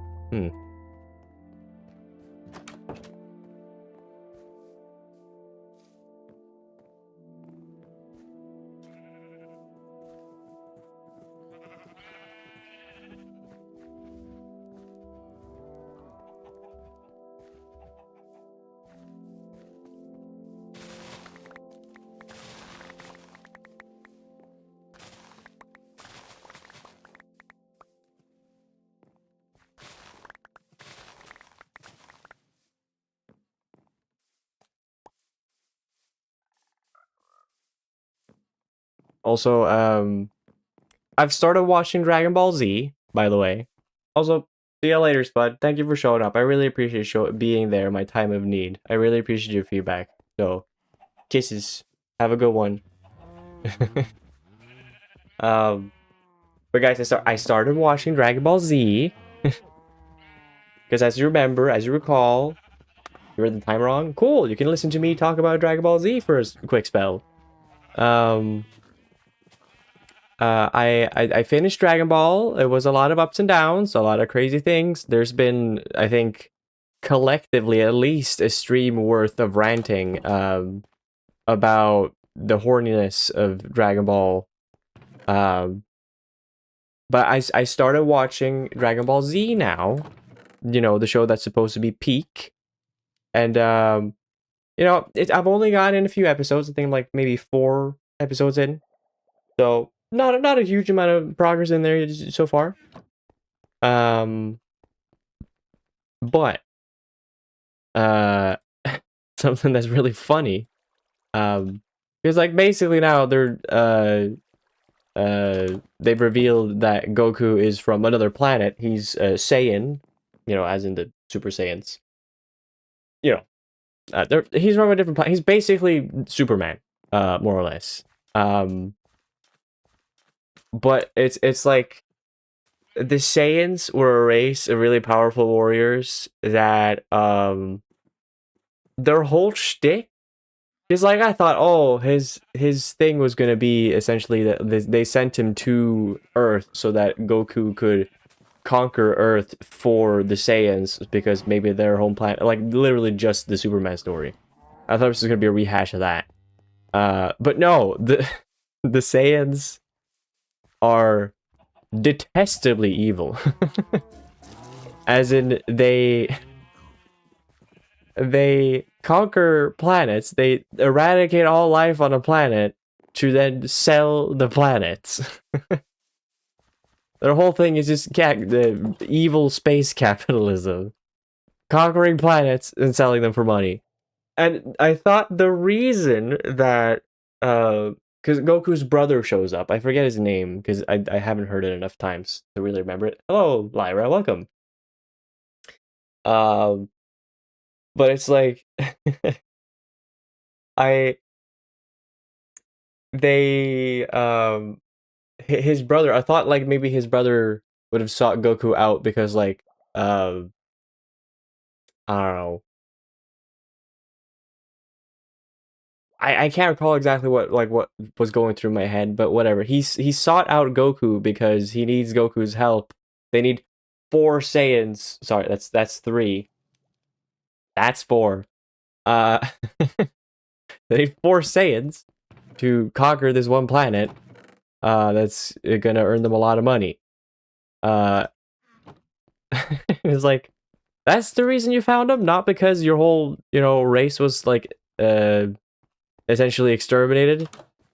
Also, I've started watching Dragon Ball Z, by the way. Also, see you later, Spud. Thank you for showing up. I really appreciate being there in my time of need. I really appreciate your feedback. So, kisses. Have a good one. But guys, I started watching Dragon Ball Z. Because as you remember, as you recall, you read the time wrong? Cool, you can listen to me talk about Dragon Ball Z for a quick spell. I finished Dragon Ball. It was a lot of ups and downs, a lot of crazy things. There's been, I think, collectively at least a stream worth of ranting about the horniness of Dragon Ball. But I started watching Dragon Ball Z now. You know, the show that's supposed to be peak. And you know, I've only gotten in a few episodes. I think I'm like maybe 4 episodes in. So not a huge amount of progress in there so far. But something that's really funny. Because like basically now they've revealed that Goku is from another planet. He's Saiyan, you know, as in the Super Saiyans. You know, he's from a different planet. He's basically Superman, more or less. But it's like the Saiyans were a race of really powerful warriors that their whole shtick is like, I thought, oh, his thing was gonna be essentially that they sent him to Earth so that Goku could conquer Earth for the Saiyans because maybe their home planet, like literally just the Superman story. I thought this was gonna be a rehash of that. But no, the Saiyans are detestably evil. As in they conquer planets, they eradicate all life on a planet to then sell the planets. Their whole thing is just the evil space capitalism. Conquering planets and selling them for money. And I thought the reason that because Goku's brother shows up. I forget his name because I haven't heard it enough times to really remember it. Hello, Lyra, welcome. But it's like his brother. I thought like maybe his brother would have sought Goku out because like I don't know. I can't recall exactly what was going through my head, but whatever. He sought out Goku because he needs Goku's help. They need 4 Saiyans. Sorry, that's 3. That's 4. They need 4 Saiyans to conquer this one planet. That's gonna earn them a lot of money. It's like, that's the reason you found them, not because your whole, you know, race was like essentially exterminated,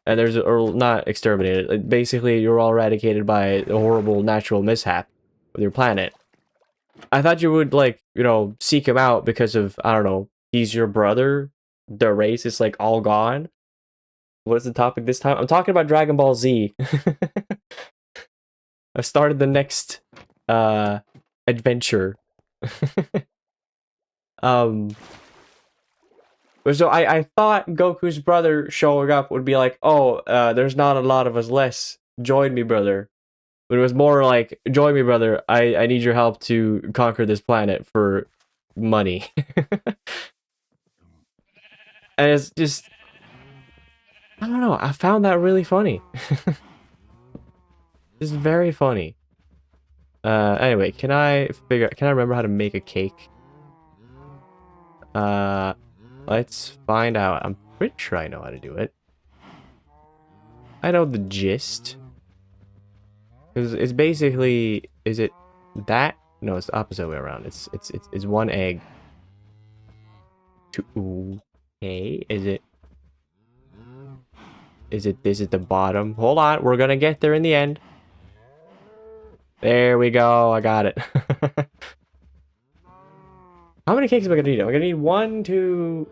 and or not exterminated. Basically, you're all eradicated by a horrible natural mishap with your planet. I thought you would like, you know, seek him out because of, I don't know, he's your brother. The race is like all gone. What is the topic this time? I'm talking about Dragon Ball Z. I started the next adventure. So I thought Goku's brother showing up would be like, oh, there's not a lot of us less. Join me, brother. But it was more like, join me, brother. I need your help to conquer this planet for money. And it's just, I don't know. I found that really funny. It's very funny. Anyway, can I remember how to make a cake? Let's find out. I'm pretty sure I know how to do it. I know the gist. Because it's basically, is it that? No, it's the opposite way around. It's 1 egg. Okay, is it this is the bottom? Hold on, we're gonna get there in the end. There we go, I got it. How many cakes am I gonna need? I'm gonna need 1, 2,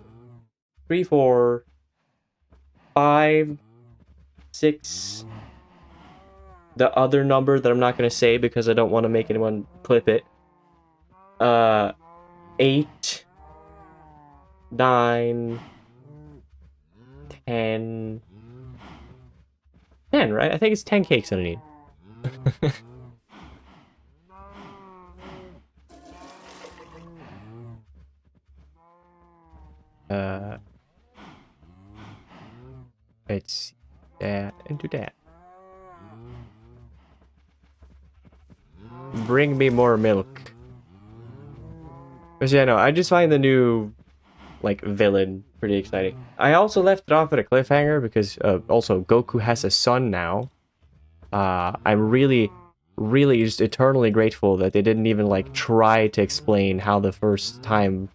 3, 4, 5, 6. The other number that I'm not going to say because I don't want to make anyone clip it. 8, 9, 10. 10, right? I think it's 10 cakes that I need. It's that and do that. Bring me more milk. But yeah, no, I just find the new, like, villain pretty exciting. I also left it off at a cliffhanger because, also, Goku has a son now. I'm really just eternally grateful that they didn't even, like, try to explain how the first time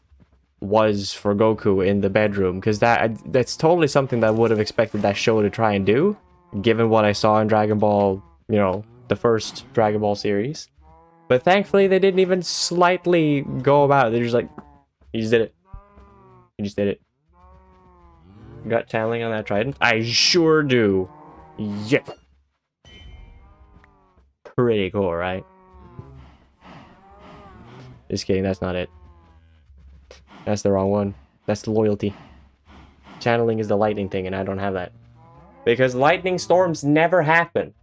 was for Goku in the bedroom, because that's totally something that I would have expected that show to try and do, given what I saw in Dragon Ball, you know, the first Dragon Ball series. But thankfully, they didn't even slightly go about it. They're just like, you just did it. You just did it. Got channeling on that trident? I sure do. Yeah. Pretty cool, right? Just kidding, that's not it. That's the wrong one. That's the loyalty. Channeling is the lightning thing, and I don't have that. Because lightning storms never happen.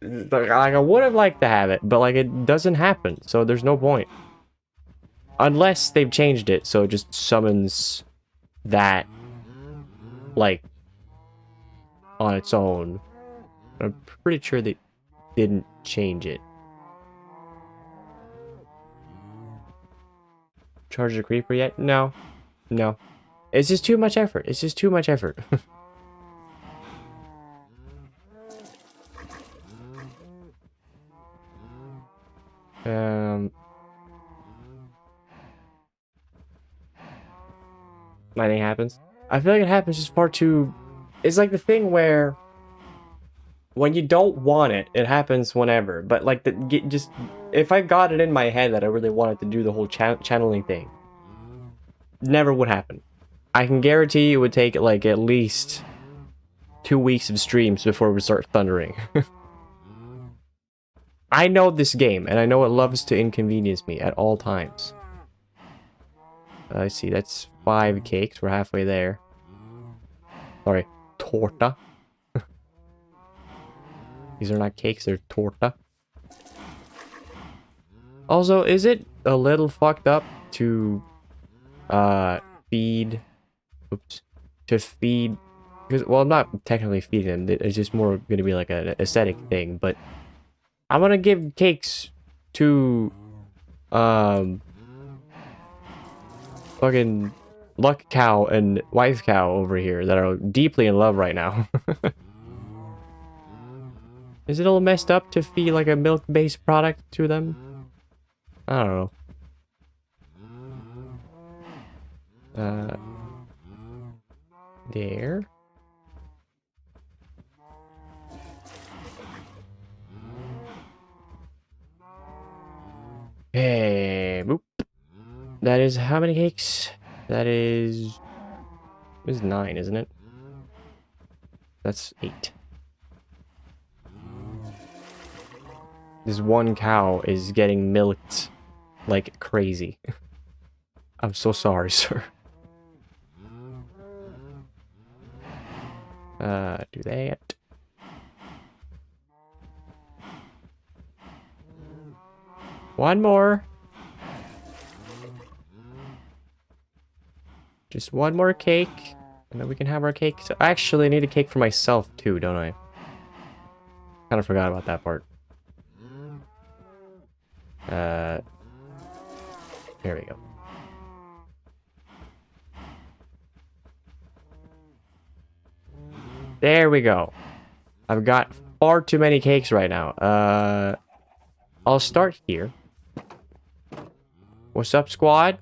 Like, I would have liked to have it, but, like, it doesn't happen, so there's no point. Unless they've changed it, so it just summons that, like, on its own. I'm pretty sure they didn't change it. Charge the creeper yet? No. No. It's just too much effort. It's just too much effort. Lightning happens. I feel like it happens just far too... It's like the thing where... when you don't want it, it happens whenever. But, like, just... If I got it in my head that I really wanted to do the whole channeling thing, never would happen. I can guarantee it would take, like, at least 2 weeks of streams before it would start thundering. I know this game, and I know it loves to inconvenience me at all times. I see, that's 5 cakes. We're halfway there. Sorry, torta. These are not cakes, they're torta. Also, is it a little fucked up to feed... Oops. To feed... Because, well, I'm not technically feeding them. It's just more going to be like an aesthetic thing, but... I'm going to give cakes to... fucking Luck Cow and Wife Cow over here that are deeply in love right now. Is it all messed up to feed like a milk-based product to them? I don't know. There. Hey, boop. That is how many cakes? That is... It was 9, isn't it? That's 8. This one cow is getting milked like crazy. I'm so sorry, sir. Do that. One more. Just one more cake, and then we can have our cake. So actually, I need a cake for myself too, don't I? Kind of forgot about that part. There we go. There we go. I've got far too many cakes right now. I'll start here. What's up, squad?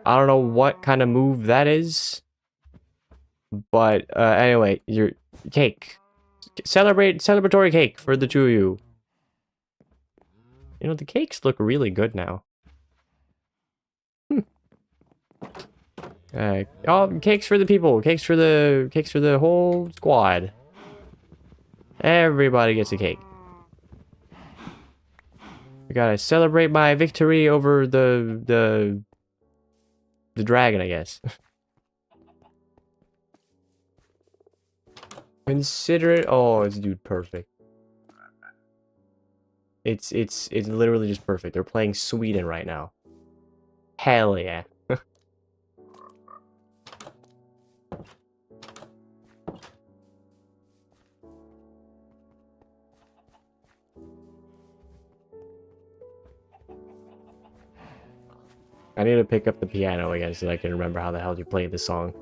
I don't know what kind of move that is. But, anyway, your cake. Celebratory cake for the two of you. You know, the cakes look really good now. Oh, cakes for the people. Cakes for the whole squad. Everybody gets a cake. I gotta celebrate my victory over the dragon, I guess. Consider it. Oh, it's dude perfect. It's literally just perfect. They're playing Sweden right now. Hell yeah. I need to pick up the piano again so that I can remember how the hell you play this song.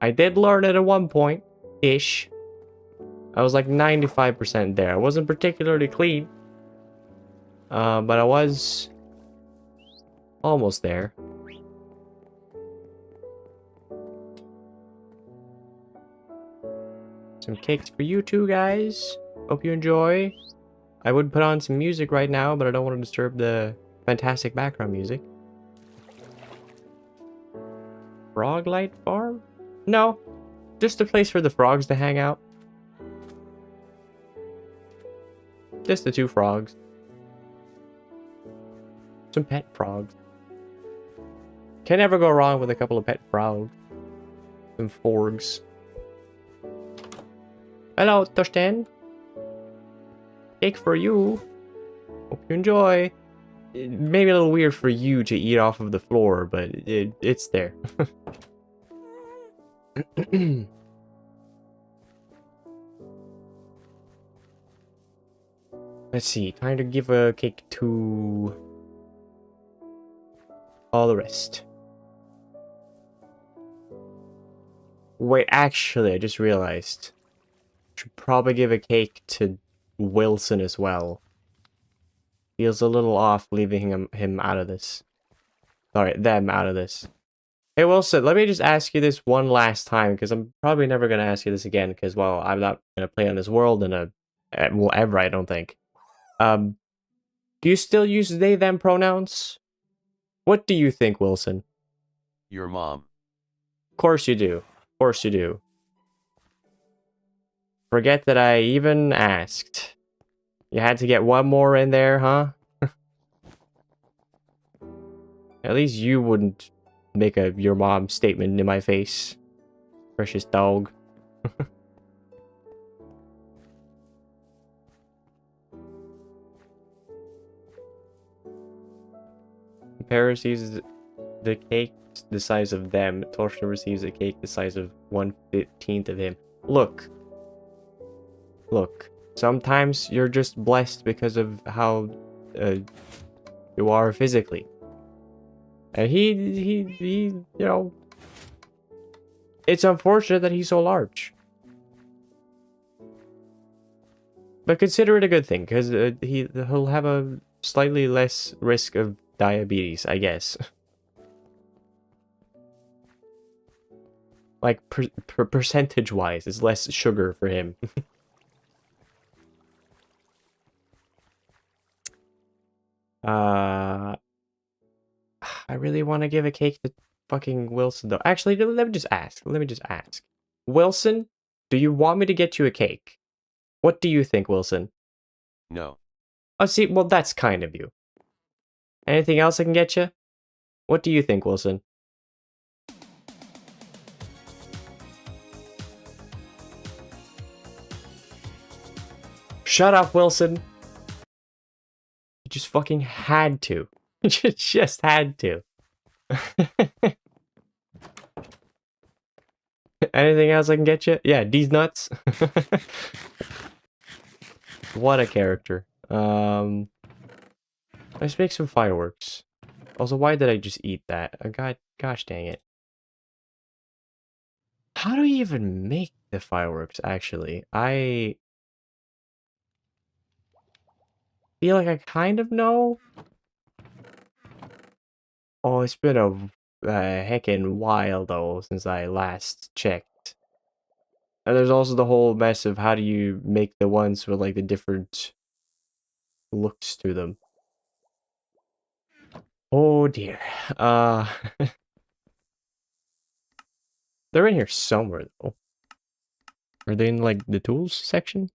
I did learn it at one point, ish. I was like 95% there. I wasn't particularly clean, but I was almost there. Some cakes for you two guys. Hope you enjoy. I would put on some music right now, but I don't want to disturb the fantastic background music. Froglight Farm? No, just a place for the frogs to hang out. Just the two frogs. Some pet frogs. Can never go wrong with a couple of pet frogs. Some forgs. Hello, Torsten. Cake for you. Hope you enjoy. It may be a little weird for you to eat off of the floor, but it's there. Let's see. Time to give a cake to all the rest. Wait, actually, I just realized. Should probably give a cake to Wilson as well. Feels a little off leaving him out of this. Sorry, them out of this. Hey Wilson, let me just ask you this one last time, because I'm probably never going to ask you this again, because, well, I'm not going to play on this world in well, ever, I don't think. Do you still use they, them pronouns? What do you think, Wilson? Your mom. Of course you do. Of course you do. Forget that I even asked. You had to get one more in there, huh? At least you wouldn't make a your mom statement in my face. Precious dog. Paris receives the cake the size of them. Torsten receives a cake the size of 1/15 of him. Look. Look. Sometimes you're just blessed because of how you are physically. And he, you know, it's unfortunate that he's so large. But consider it a good thing, because he'll have a slightly less risk of diabetes, I guess. Like, percentage-wise, it's less sugar for him. I really want to give a cake to fucking Wilson, though. Actually, let me just ask. Let me just ask. Wilson, do you want me to get you a cake? What do you think, Wilson? No. Oh, see, well, that's kind of you. Anything else I can get you? What do you think, Wilson? Shut up, Wilson. You just fucking had to. You just had to. Anything else I can get you? Yeah, these nuts. What a character. Let's make some fireworks. Also, why did I just eat that? Gosh dang it. How do we even make the fireworks, actually? I feel like I kind of know. Oh, it's been a heckin' while, though, since I last checked. And there's also the whole mess of how do you make the ones with, like, the different looks to them. Oh, dear. They're in here somewhere, though. Are they in like the tools section?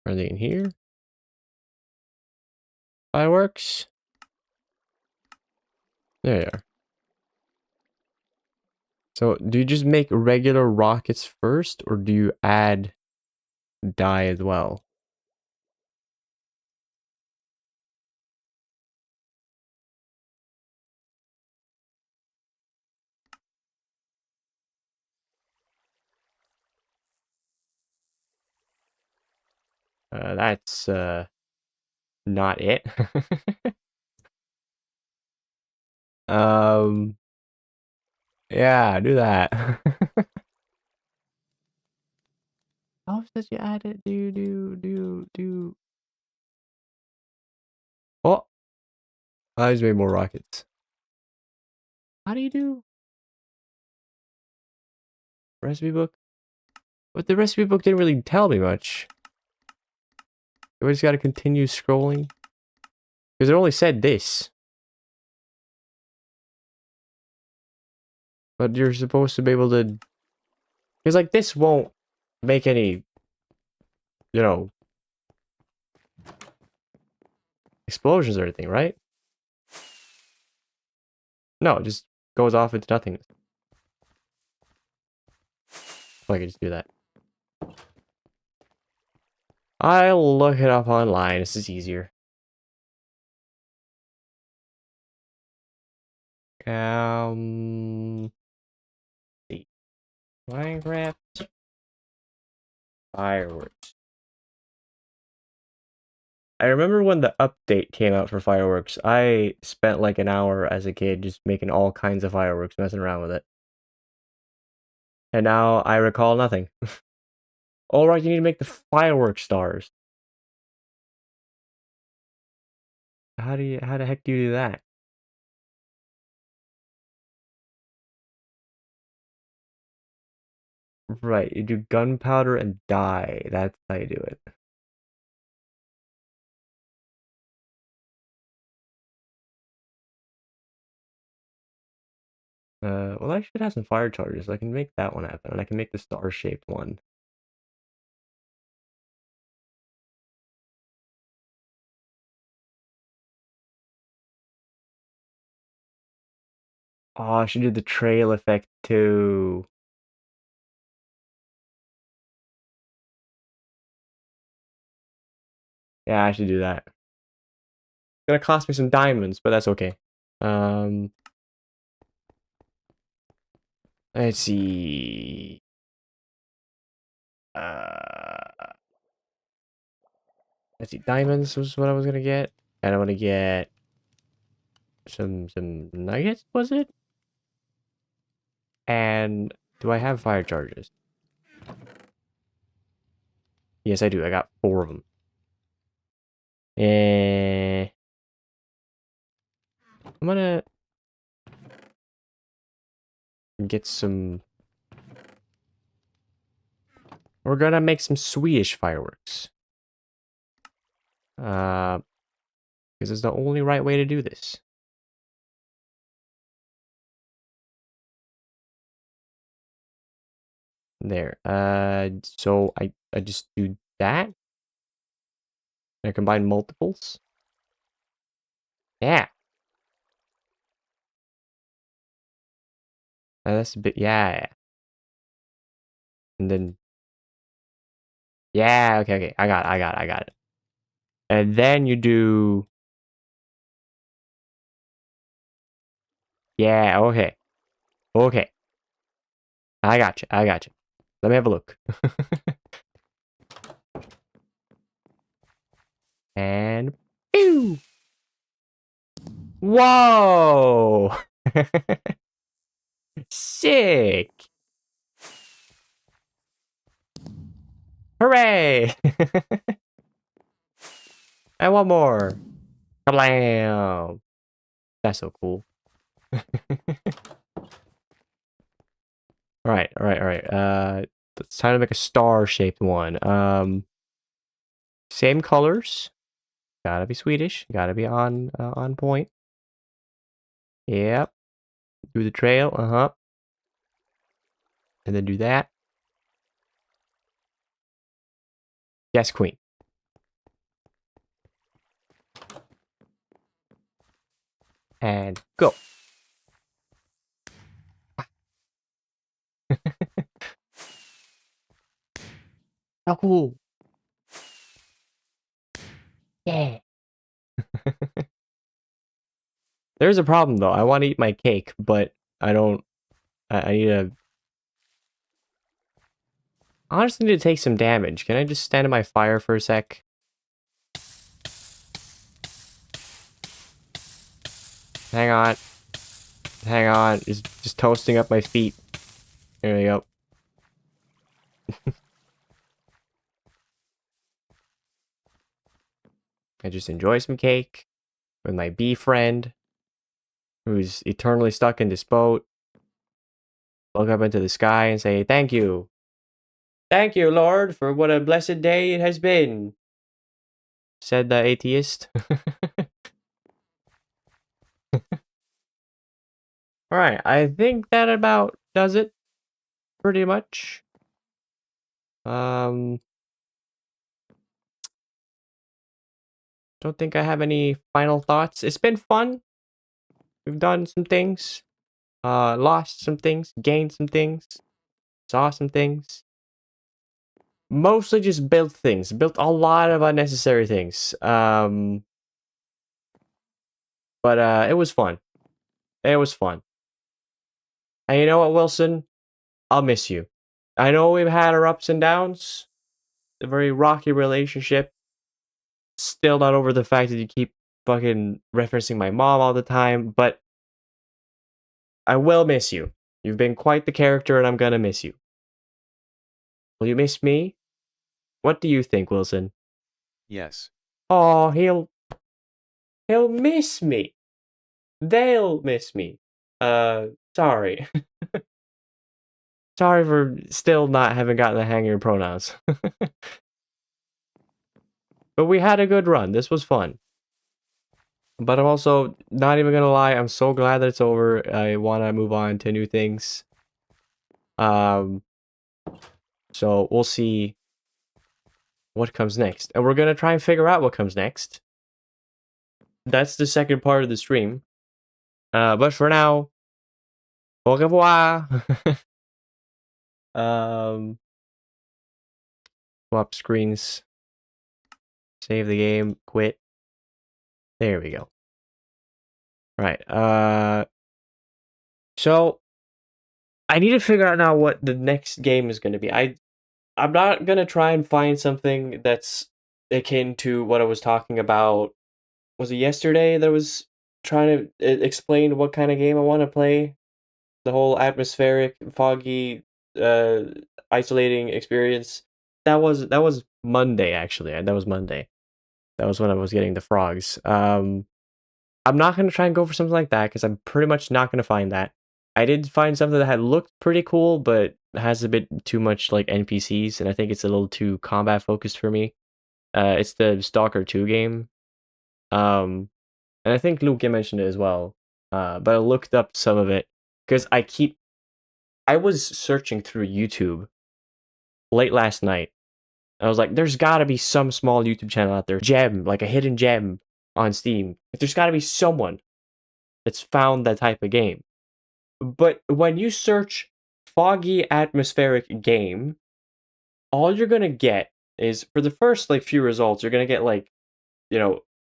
Are they in here? Fireworks? There they are. So, do you just make regular rockets first, or do you add dye as well? That's not it. um, yeah, do that. How does you add it? Do. Oh, I just made more rockets. How do you do? Recipe book? But the recipe book didn't really tell me much. We just gotta continue scrolling. Because it only said this. But you're supposed to be able to... Because, like, this won't make any, you know, explosions or anything, right? No, it just goes off into nothingness. So I can just do that. I'll look it up online. This is easier. See. Minecraft fireworks. I remember when the update came out for fireworks, I spent like an hour as a kid just making all kinds of fireworks, messing around with it. And now I recall nothing. Alright, you need to make the firework stars. How the heck do you do that? Right, you do gunpowder and dye. That's how you do it. Well, I should have some fire charges. I can make that one happen, and I can make the star-shaped one. Oh, I should do the trail effect too. Yeah, I should do that. It's gonna cost me some diamonds, but that's okay. Let's see. Let's see. Diamonds was what I was gonna get, and I want to get some nuggets. Was it? And do I have fire charges? Yes, I do. I got 4 of them. I'm gonna get some. We're gonna make some Swedish fireworks. Because it's the only right way to do this. There. So I just do that. I combine multiples. Yeah. That's a bit. Yeah. And then. Yeah. Okay. I got it. And then you do. Yeah. Okay. Okay. I got you. Let me have a look. And. Pew! Whoa! Sick! Hooray! I want more. Kablam! That's so cool. Alright. It's time to make a star-shaped one. Same colors. Gotta be Swedish. Gotta be on point. Yep. Do the trail. And then do that. Yes, queen. And go. How cool. Yeah. There's a problem though. I want to eat my cake, but I don't. I need to. I honestly need to take some damage. Can I just stand in my fire for a sec? Hang on. Hang on. Just toasting up my feet. There we go. I just enjoy some cake with my bee friend, who's eternally stuck in this boat. Look up into the sky and say, "Thank you. Thank you, Lord, for what a blessed day it has been," said the atheist. Alright, I think that about does it. Pretty much. Don't think I have any final thoughts. It's been fun. We've done some things. Lost some things. Gained some things. Saw some things. Mostly just built things. Built a lot of unnecessary things. But it was fun. It was fun. And you know what, Wilson? I'll miss you. I know we've had our ups and downs. A very rocky relationship. Still not over the fact that you keep fucking referencing my mom all the time, but I will miss you. You've been quite the character and I'm gonna miss you. Will you miss me? What do you think, Wilson? Yes. Oh, he'll miss me. They'll miss me. Sorry. Sorry for still not having gotten the hang of your pronouns. But we had a good run. This was fun. But I'm also not even gonna lie, I'm so glad that it's over. I wanna move on to new things. So we'll see what comes next. And we're gonna try and figure out what comes next. That's the second part of the stream. But for now, au revoir. Swap screens. Save the game. Quit. There we go. Right. So I need to figure out now what the next game is going to be. I'm not going to try and find something that's akin to what I was talking about. Was it yesterday that I was trying to explain what kind of game I want to play? The whole atmospheric, foggy, uh, isolating experience. That was Monday actually. That was Monday. That was when I was getting the frogs. I'm not gonna try and go for something like that because I'm pretty much not gonna find that. I did find something that had looked pretty cool, but has a bit too much like NPCs, and I think it's a little too combat focused for me. It's the Stalker 2 game. And I think Luke mentioned it as well. But I looked up some of it because I was searching through YouTube late last night. I was like, there's gotta be some small YouTube channel out there, gem, like a hidden gem on Steam. There's gotta be someone that's found that type of game. But when you search foggy atmospheric game, all you're gonna get is for the first like few results, you're gonna get like,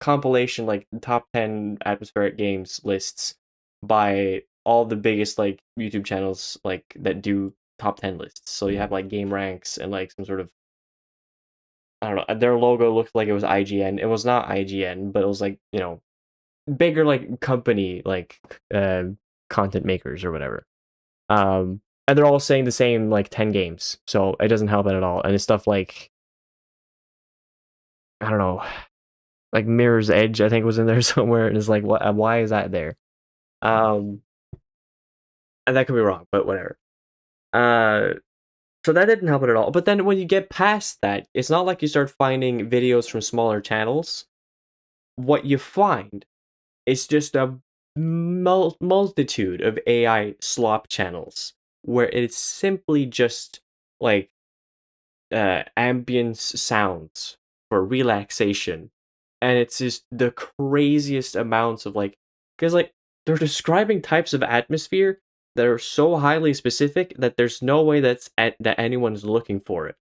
compilation like top 10 atmospheric games lists by all the biggest like YouTube channels like that do top 10 lists. So you have like Game Ranks and like some sort of, I don't know, their logo looked like it was IGN. It was not IGN, but it was like, bigger like company like content makers or whatever. And they're all saying the same like 10 games. So it doesn't help it at all. And it's stuff like, I don't know, like Mirror's Edge, I think was in there somewhere, and it's like, what? Why is that there? And that could be wrong, but whatever. So that didn't help it at all. But then when you get past that, it's not like you start finding videos from smaller channels. What you find is just a multitude of AI slop channels where it's simply just like ambience sounds for relaxation, and it's just the craziest amounts of like, because like they're describing types of atmosphere that are so highly specific that there's no way that anyone's looking for it.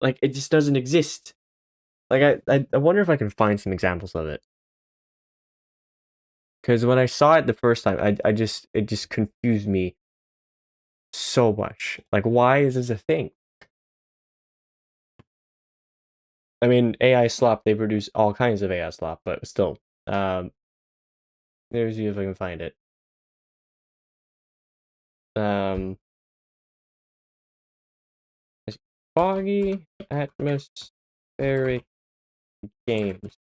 Like it just doesn't exist. Like I wonder if I can find some examples of it. Because when I saw it the first time, it just confused me so much. Like, why is this a thing? I mean, AI slop, they produce all kinds of AI slop, but still. Let's see if I can find it. Foggy atmospheric games.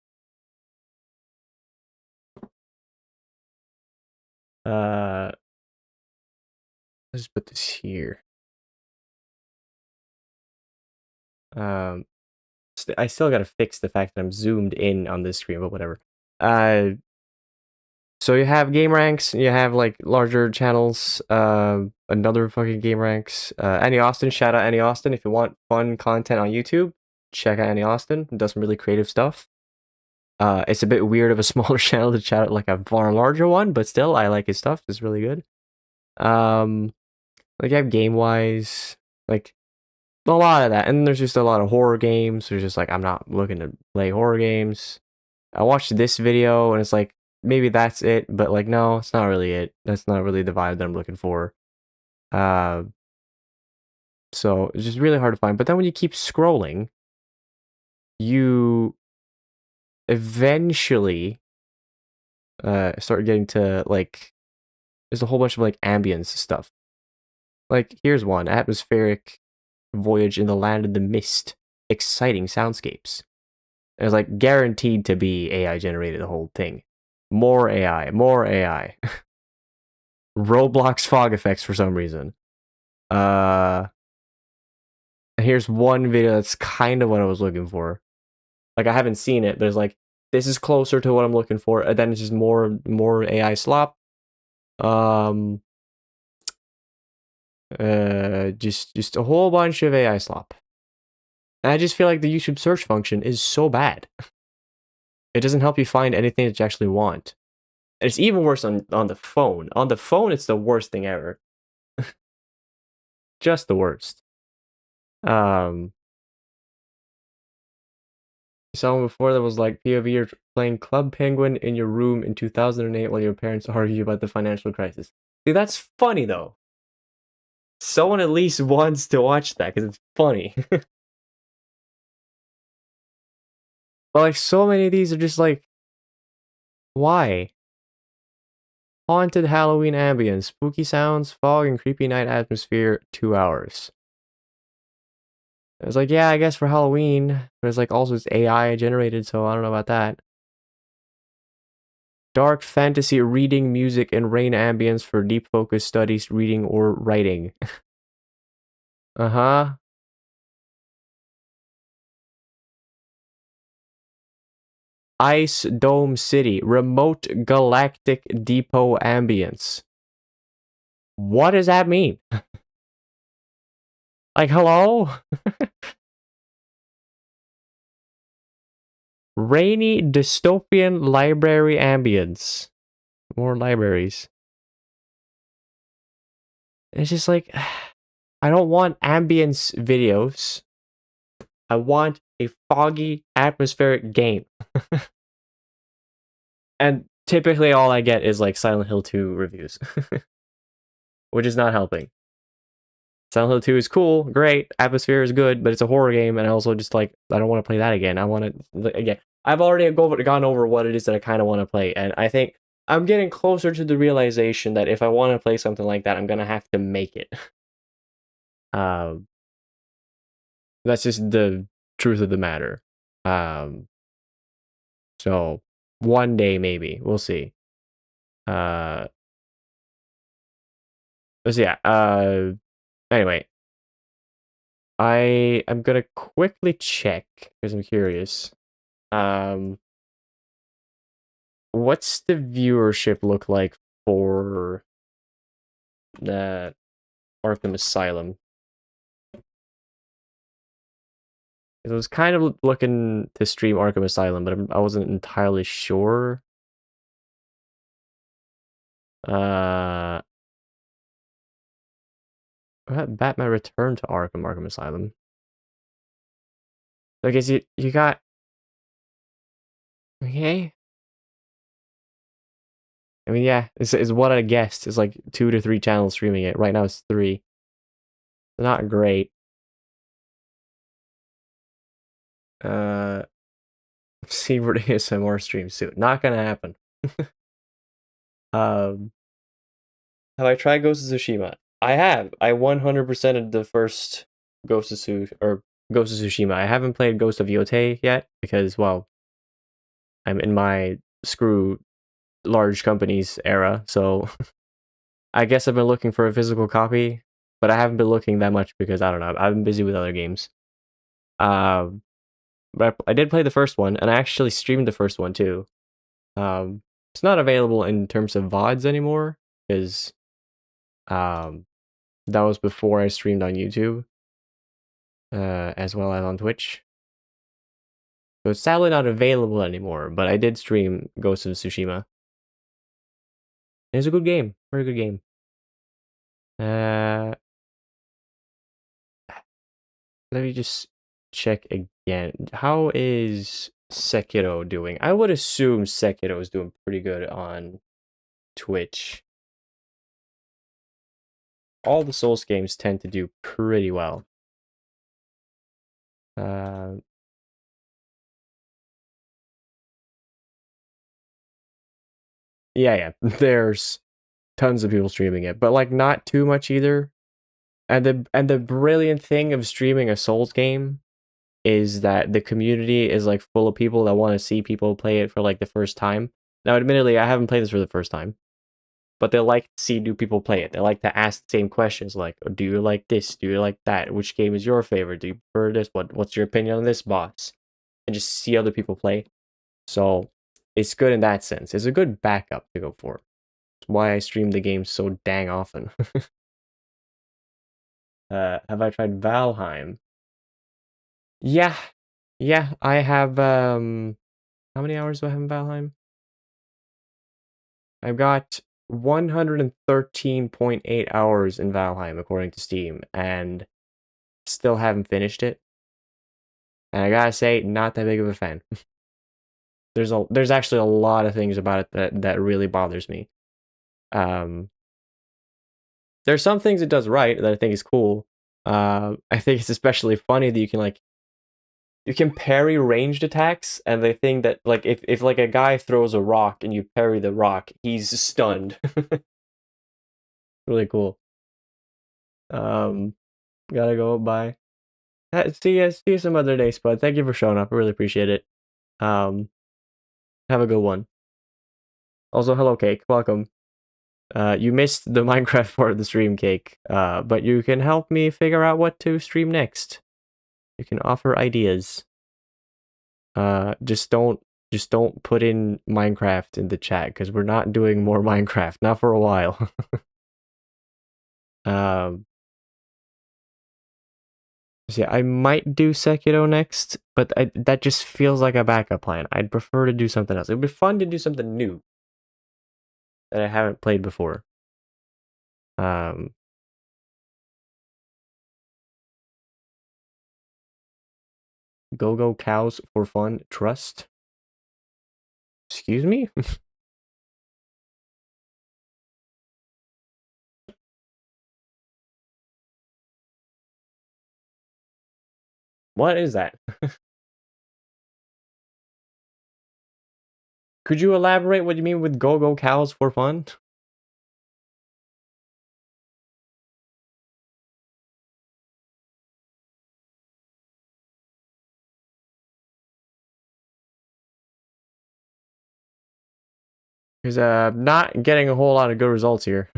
Let's put this here. I still gotta fix the fact that I'm zoomed in on this screen, but whatever. So you have game ranks, you have like larger channels, another fucking game ranks. Annie Austin, shout out Annie Austin. If you want fun content on YouTube, check out Annie Austin. Does some really creative stuff. It's a bit weird of a smaller channel to shout out like a far larger one, but still I like his stuff. It's really good. Like you have GameWise, like a lot of that. And there's just a lot of horror games. There's just like I'm not looking to play horror games. I watched this video and it's like maybe that's it, but like no, it's not really it. That's not really the vibe that I'm looking for. So it's just really hard to find. But then when you keep scrolling, you eventually start getting to like there's a whole bunch of like ambience stuff. Like here's one: atmospheric voyage in the land of the mist, exciting soundscapes. It's like guaranteed to be AI generated, the whole thing. More AI, more AI. Roblox fog effects for some reason. Here's one video that's kind of what I was looking for. Like I haven't seen it, but it's like this is closer to what I'm looking for, and then it's just more AI slop. Just a whole bunch of AI slop. And I just feel like the YouTube search function is so bad. It doesn't help you find anything that you actually want. And it's even worse on the phone. On the phone, it's the worst thing ever. Just the worst. Someone before that was like, POV, you're playing Club Penguin in your room in 2008 while your parents argue about the financial crisis. See, that's funny though. Someone at least wants to watch that because it's funny. But like so many of these are just like, why? Haunted Halloween ambience, spooky sounds, fog, and creepy night atmosphere, 2 hours. It was like, yeah, I guess for Halloween, but it's like also it's AI generated, so I don't know about that. Dark fantasy reading, music, and rain ambience for deep focus studies, reading, or writing. Uh-huh. Ice Dome City, remote galactic depot ambience. What does that mean? Like, hello? Rainy dystopian library ambience. More libraries. It's just like, I don't want ambience videos. I want a foggy, atmospheric game. And typically all I get is like Silent Hill 2 reviews. Which is not helping. Silent Hill 2 is cool, great, atmosphere is good, but it's a horror game, and I also just like, I don't want to play that again. I want to, again, I've already gone over what it is that I kind of want to play, and I think I'm getting closer to the realization that if I want to play something like that, I'm going to have to make it. That's just the truth of the matter. So, one day maybe, we'll see. But yeah, anyway. I'm gonna quickly check, because I'm curious. What's the viewership look like for the Arkham Asylum? I was kind of looking to stream Arkham Asylum, but I wasn't entirely sure. Batman Return to Arkham Asylum. I guess you got... Okay. I mean, yeah, it's what I guessed. It's like 2 to 3 channels streaming it. Right now it's 3. Not great. Seaward ASMR stream soon. Not gonna happen. Have I tried Ghost of Tsushima? I have. I 100%ed the first Ghost of Tsushima. I haven't played Ghost of Yotei yet because, well, I'm in my screw large companies era, so I guess I've been looking for a physical copy, but I haven't been looking that much because I don't know. I've been busy with other games. But I did play the first one, and I actually streamed the first one too. It's not available in terms of VODs anymore because that was before I streamed on YouTube, as well as on Twitch. So it's sadly not available anymore, but I did stream Ghost of Tsushima. It's a good game, very good game. Let me just check again. How is Sekiro doing? I would assume Sekiro is doing pretty good on Twitch. All the Souls games tend to do pretty well. Yeah, there's tons of people streaming it, but like not too much either. And the brilliant thing of streaming a Souls game is that the community is like full of people that want to see people play it for like the first time. Now, admittedly, I haven't played this for the first time, but they like to see new people play it. They like to ask the same questions like, do you like this? Do you like that? Which game is your favorite? Do you prefer this? What's your opinion on this boss? And just see other people play. So it's good in that sense. It's a good backup to go for. It's why I stream the game so dang often. Have I tried Valheim? Yeah. Yeah, I have, how many hours do I have in Valheim? I've got 113.8 hours in Valheim, according to Steam, and still haven't finished it. And I gotta say, not that big of a fan. There's actually a lot of things about it that really bothers me. There's some things it does right that I think is cool. I think it's especially funny that you can parry ranged attacks, and they think that like if like a guy throws a rock and you parry the rock, he's stunned. Really cool. Gotta go. Bye. See you some other day, Spud. Thank you for showing up. I really appreciate it. Have a good one. Also, hello, Cake. Welcome. You missed the Minecraft part of the stream, Cake. But you can help me figure out what to stream next. You can offer ideas. Just don't put in Minecraft in the chat because we're not doing more Minecraft, not for a while. Yeah, I might do Sekiro next, but that just feels like a backup plan. I'd prefer to do something else. It would be fun to do something new that I haven't played before. Go cows for fun. Trust. Excuse me? What is that? Could you elaborate what you mean with go cows for fun? Because not getting a whole lot of good results here.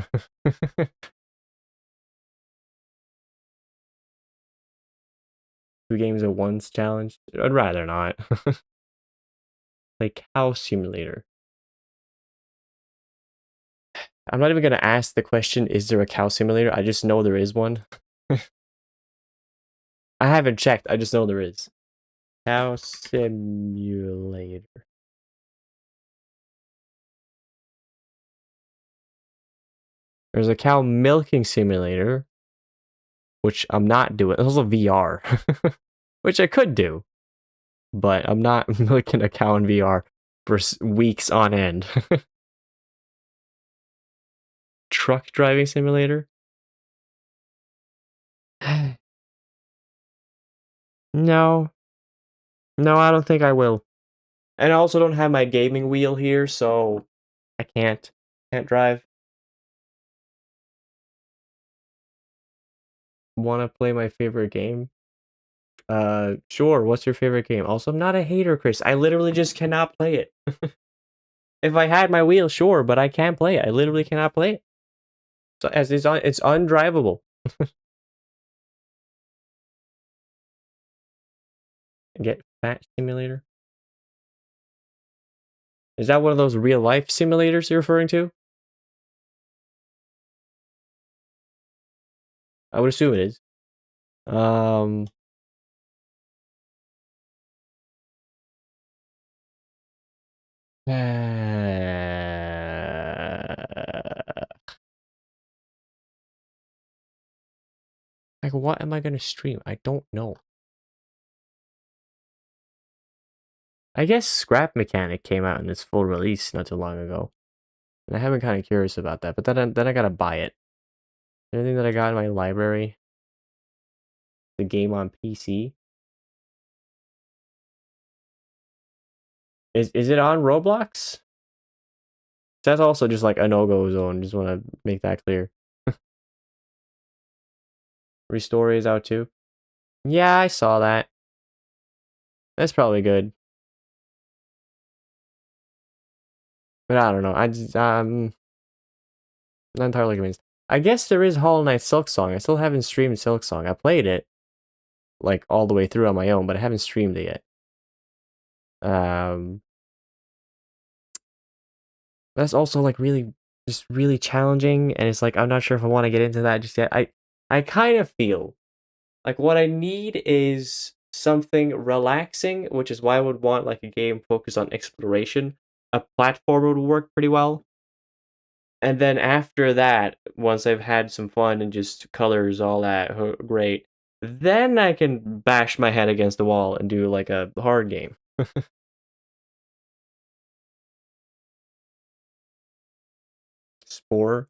2 games at once challenge? I'd rather not. Like Cow Simulator. I'm not even gonna ask the question, is there a cow simulator? I just know there is one. I haven't checked, I just know there is. Cow simulator. There's a cow milking simulator, which I'm not doing. There's also VR, which I could do, but I'm not milking a cow in VR for weeks on end. Truck driving simulator? No. No, I don't think I will. And I also don't have my gaming wheel here, so I can't drive. Want to play my favorite game? Sure. What's your favorite game? Also, I'm not a hater, Chris. I literally just cannot play it. If I had my wheel, sure, but I can't play it. I literally cannot play it. So as it's undrivable. Get Fat Simulator. Is that one of those real life simulators you're referring to? I would assume it is. Um. Like, what am I gonna stream? I don't know. I guess Scrap Mechanic came out in its full release not too long ago. And I have been kind of curious about that, but then I gotta buy it. Anything that I got in my library? The game on PC? Is it on Roblox? That's also just like a no-go zone. Just want to make that clear. Restore is out too. Yeah, I saw that. That's probably good. But I don't know. I just not entirely convinced. I guess there is Hollow Knight Silksong. I still haven't streamed Silksong. I played it like all the way through on my own, but I haven't streamed it yet. That's also like really challenging, and it's like I'm not sure if I want to get into that just yet. I kind of feel like what I need is something relaxing, which is why I would want like a game focused on exploration. A platformer would work pretty well. And then after that, once I've had some fun and just colors, all that, great, then I can bash my head against the wall and do like a hard game. Spore?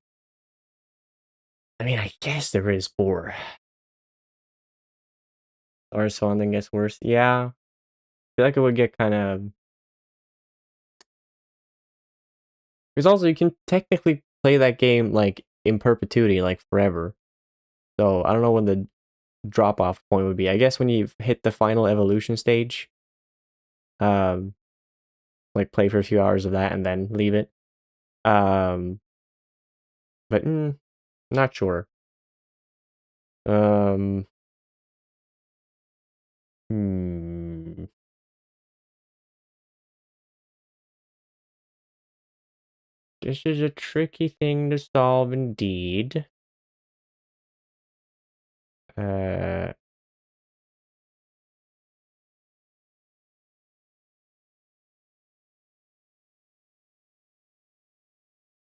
I mean, I guess there is Spore. Or something gets worse. Yeah. I feel like it would get kind of. Because also, you can technically play that game like in perpetuity, like forever. So I don't know when the drop off point would be. I guess when you've hit the final evolution stage, um, like play for a few hours of that and then leave it. Um, but not sure. Um, hmm. This is a tricky thing to solve indeed. Uh,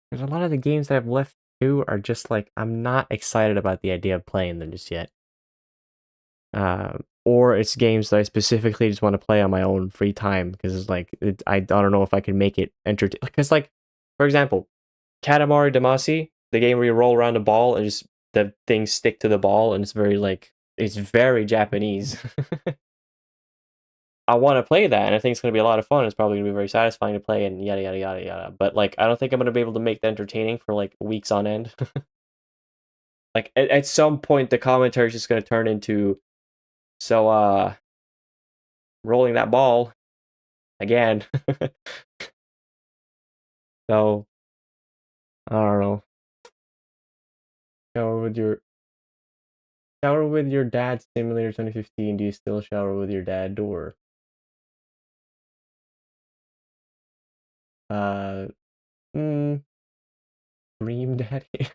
There's a lot of the games that I've left too are just like I'm not excited about the idea of playing them just yet. Or it's games that I specifically just want to play on my own free time because it's like I don't know if I can make it entertaining. Because like, for example, Katamari Damacy, the game where you roll around a ball and just the things stick to the ball, and it's very Japanese. I want to play that, and I think it's going to be a lot of fun. It's probably going to be very satisfying to play, and yada yada yada yada. But like, I don't think I'm going to be able to make that entertaining for like weeks on end. Like at some point, the commentary is just going to turn into so rolling that ball again. So I don't know. Shower with your shower with your dad simulator 2015. Do you still shower with your dad or uh mm, Dream Daddy?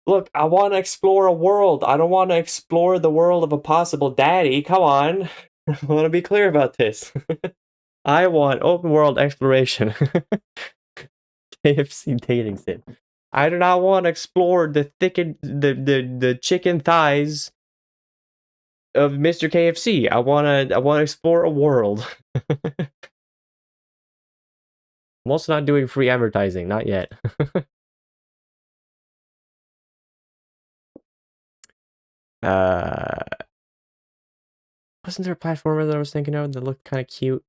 Look, I want to explore a world. I don't want to explore the world of a possible daddy. Come on. I want to be clear about this. I want open world exploration. KFC dating sim. I do not want to explore the thickened the chicken thighs of Mr. KFC. I wanna explore a world. I'm also not doing free advertising, not yet. uh wasn't there a platformer that I was thinking of that looked kind of cute?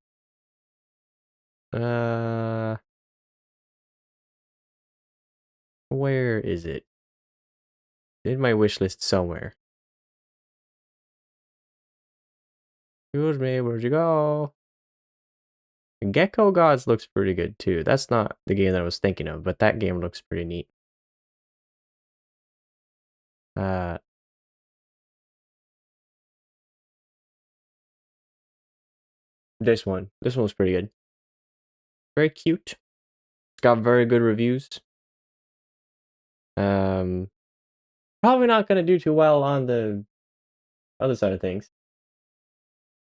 Uh where is it? In my wish list somewhere. Excuse me, where'd you go? Gecko Gods looks pretty good too. That's not the game that I was thinking of, but that game looks pretty neat. Uh, this one was pretty good. Very cute. It's got very good reviews. Probably not gonna do too well on the other side of things.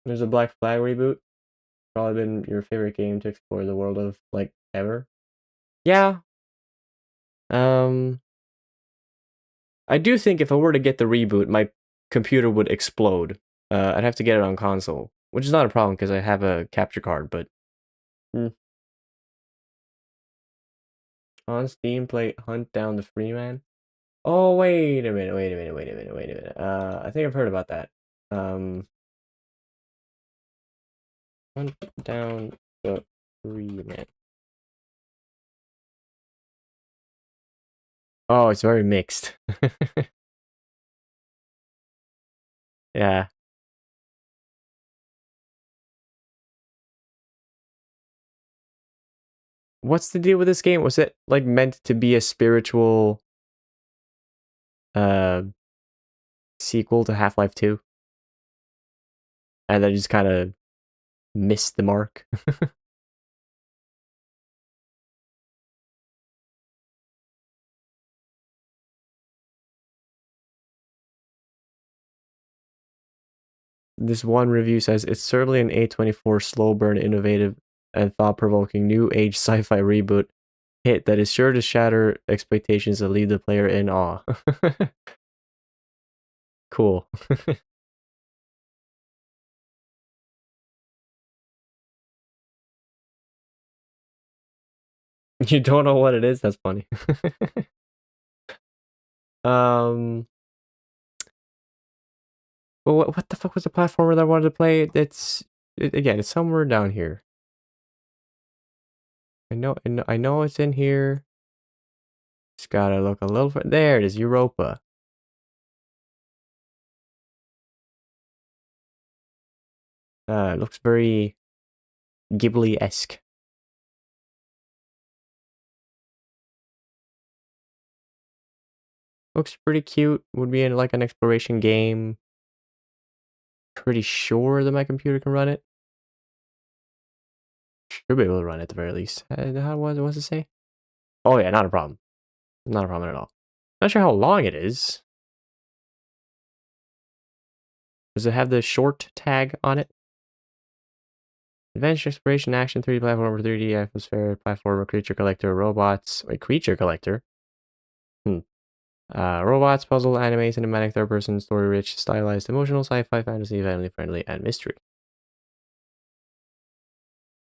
There's a Black Flag reboot. Probably been your favorite game to explore the world of, like, ever. Yeah. I do think if I were to get the reboot, my computer would explode. I'd have to get it on console, which is not a problem because I have a capture card, but on Steam, play Hunt Down the Freeman. Oh, wait a minute. I think I've heard about that. Hunt Down the Freeman. Oh, it's very mixed. Yeah. What's the deal with this game? Was it, like, meant to be a spiritual sequel to Half-Life 2? And then just kind of missed the mark? This one review says, it's certainly an A24 slow burn, innovative, and thought-provoking new age sci-fi reboot hit that is sure to shatter expectations and leave the player in awe. Cool. You don't know what it is? That's funny. Well, what the fuck was the platformer that I wanted to play? Again, it's somewhere down here. I know it's in here. Just gotta look a little further. There it is, Europa. It looks very Ghibli-esque. Looks pretty cute. Would be in, like, an exploration game. Pretty sure that my computer can run it. Should be able to run it at the very least. What does it say? Oh yeah, not a problem. Not a problem at all. Not sure how long it is. Does it have the short tag on it? Adventure, exploration, action, 3D platformer, 3D atmosphere, platformer, creature collector, robots. Wait, creature collector? Robots, puzzle, anime, cinematic, third-person, story-rich, stylized, emotional, sci-fi, fantasy, family-friendly, and mystery.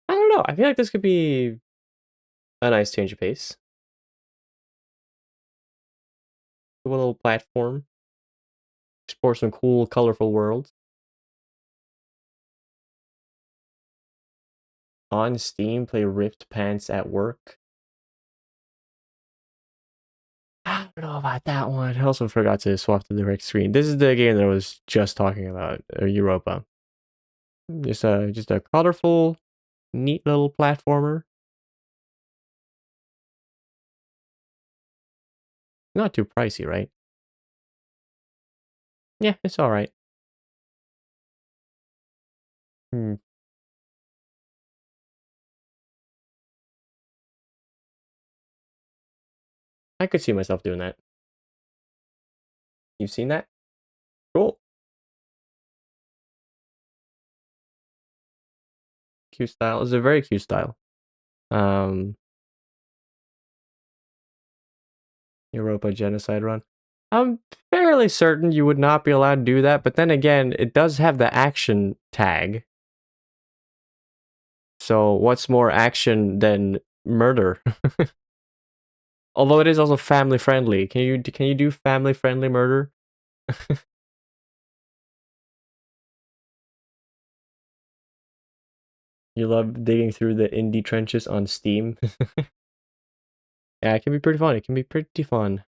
I don't know. I feel like this could be a nice change of pace. A little platform. Explore some cool, colorful worlds. On Steam, play Ripped Pants at Work. I don't know about that one. I also forgot to swap the direct screen. This is the game that I was just talking about, Europa. Just a colorful, neat little platformer. Not too pricey, right? Yeah, it's alright. I could see myself doing that. You've seen that? Cool. Cute style. It's a very cute style. Um, Europa genocide run. I'm fairly certain you would not be allowed to do that, but then again, it does have the action tag. So what's more action than murder? Although it is also family friendly. Can you do family friendly murder? You love digging through the indie trenches on Steam. Yeah, it can be pretty fun. It can be pretty fun.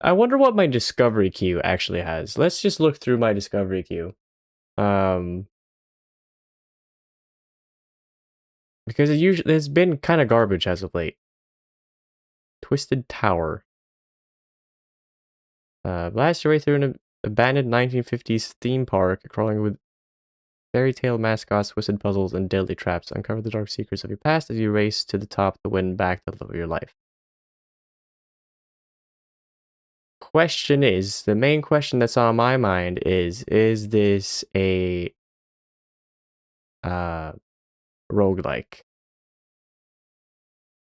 I wonder what my discovery queue actually has. Let's just look through my discovery queue. Because it's been kind of garbage as of late. Twisted Tower. Blast your way through an abandoned 1950s theme park, crawling with fairy tale mascots, twisted puzzles, and deadly traps. Uncover the dark secrets of your past as you race to the top to win back the love of your life. Question is, the main question that's on my mind is this a roguelike?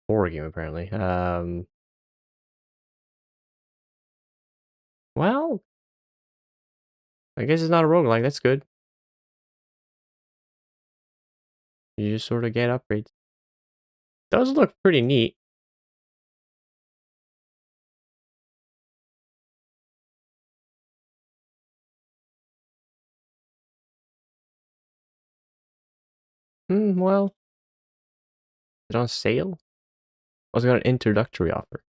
Horror game, apparently. Well, I guess it's not a roguelike, that's good. You just sort of get upgrades. Does look pretty neat. Well, is it on sale? Oh, it's got an introductory offer.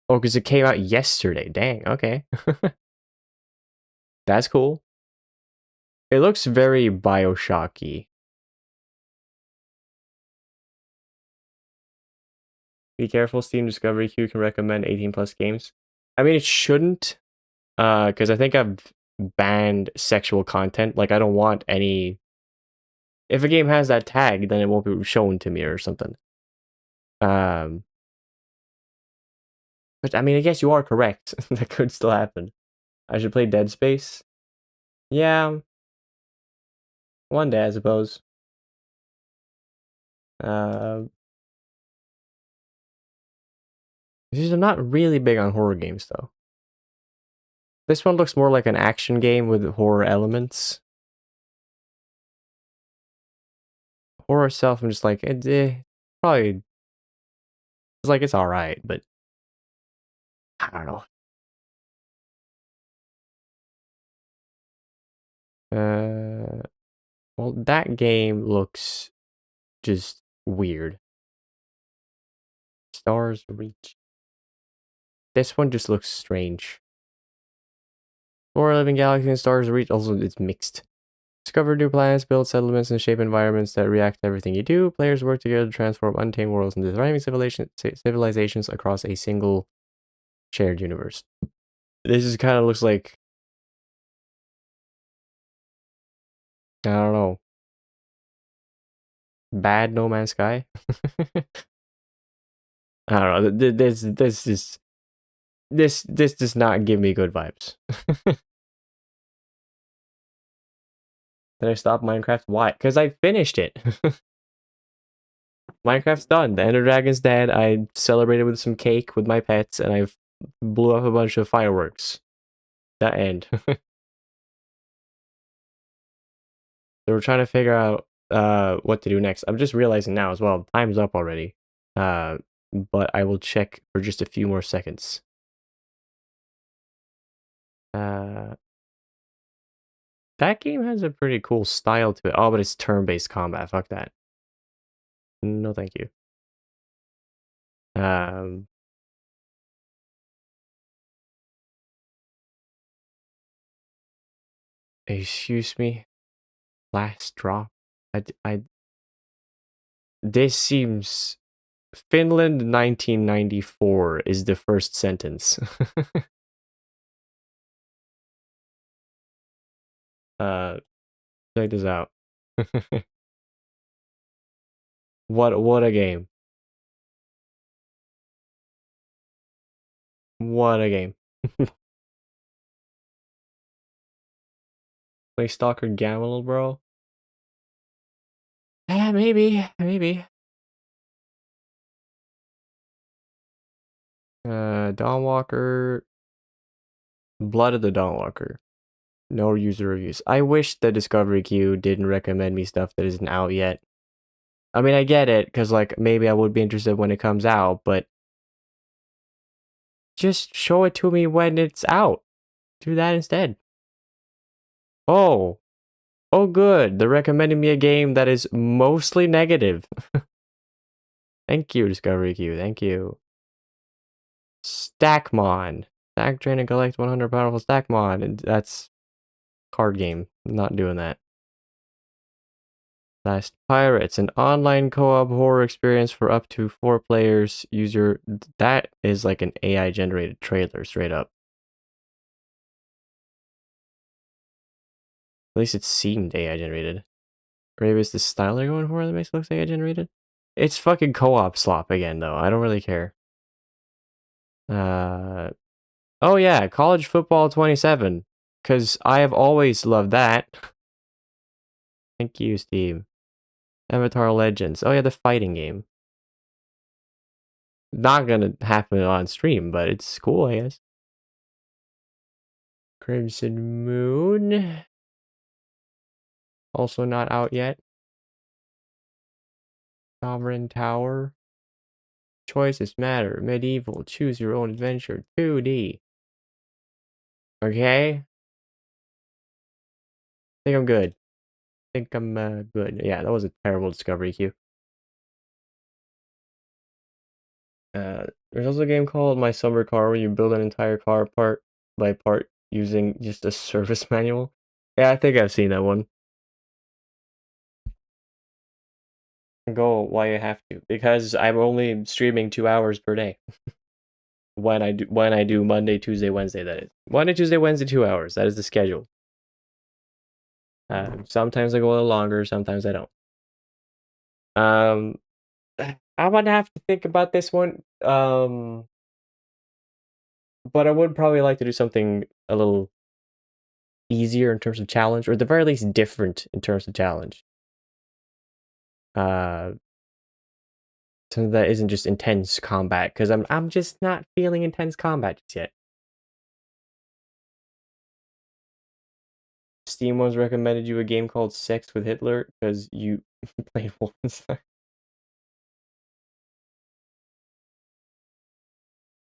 Oh, because it came out yesterday. Dang, okay. That's cool. It looks very Bioshocky. Be careful, Steam Discovery Queue can recommend 18 plus games. I mean, it shouldn't, because I think I've banned sexual content. Like, I don't want any. If a game has that tag, then it won't be shown to me or something. But I mean, I guess you are correct. That could still happen. I should play Dead Space. Yeah, one day, I suppose. I'm not really big on horror games, though. This one looks more like an action game with horror elements. Horror itself, I'm just like, probably, it's like, it's alright, but I don't know. Well, that game looks just weird. Stars Reach. This one just looks strange. For Living Galaxy and Stars Reach, also it's mixed. Discover new planets, build settlements, and shape environments that react to everything you do. Players work together to transform untamed worlds into thriving civilizations across a single shared universe. This just kind of looks like, I don't know, bad No Man's Sky. I don't know. This does not give me good vibes. Did I stop Minecraft? Why? Because I finished it. Minecraft's done. The Ender Dragon's dead. I celebrated with some cake with my pets, and I blew up a bunch of fireworks. That end. So we're trying to figure out what to do next. I'm just realizing now as well. Time's up already. But I will check for just a few more seconds. That game has a pretty cool style to it. Oh, but it's turn-based combat. Fuck that. No, thank you. Excuse me. Last drop. This seems. Finland 1994 is the first sentence. Check this out. What a game. What a game. Play Stalker Gamble, bro? Yeah, maybe. Dawnwalker. Blood of the Dawnwalker. No user reviews. I wish the Discovery Queue didn't recommend me stuff that isn't out yet. I mean, I get it, because, like, maybe I would be interested when it comes out, but just show it to me when it's out. Do that instead. Oh. Oh, good. They're recommending me a game that is mostly negative. Thank you, Discovery Queue. Thank you. Stackmon. Stack, train, and collect 100 powerful Stackmon. And that's card game. I'm not doing that. Last Pirates, an online co-op horror experience for up to 4 players. User, that is like an AI generated trailer, straight up. At least it seemed AI generated. Or maybe it's the style they're going for that makes it look AI generated. It's fucking co-op slop again, though. I don't really care. Oh yeah, College Football 27. Because I have always loved that. Thank you, Steam. Avatar Legends. Oh yeah, the fighting game. Not gonna happen on stream, but it's cool, I guess. Crimson Moon. Also not out yet. Sovereign Tower. Choices matter. Medieval. Choose your own adventure. 2D. Okay. I think I'm good. I think I'm good. Yeah, that was a terrible Discovery Queue. There's also a game called My Summer Car where you build an entire car part by part using just a service manual. Yeah, I think I've seen that one. Go while you have to, because I'm only streaming 2 hours per day. when I do Monday, Tuesday, Wednesday, that is. Monday, Tuesday, Wednesday, 2 hours. That is the schedule. Sometimes I go a little longer, sometimes I don't. I would have to think about this one. But I would probably like to do something a little easier in terms of challenge, or at the very least different in terms of challenge. Something that isn't just intense combat, because I'm just not feeling intense combat just yet. Steam once recommended you a game called Sex with Hitler because you played Wolfenstein.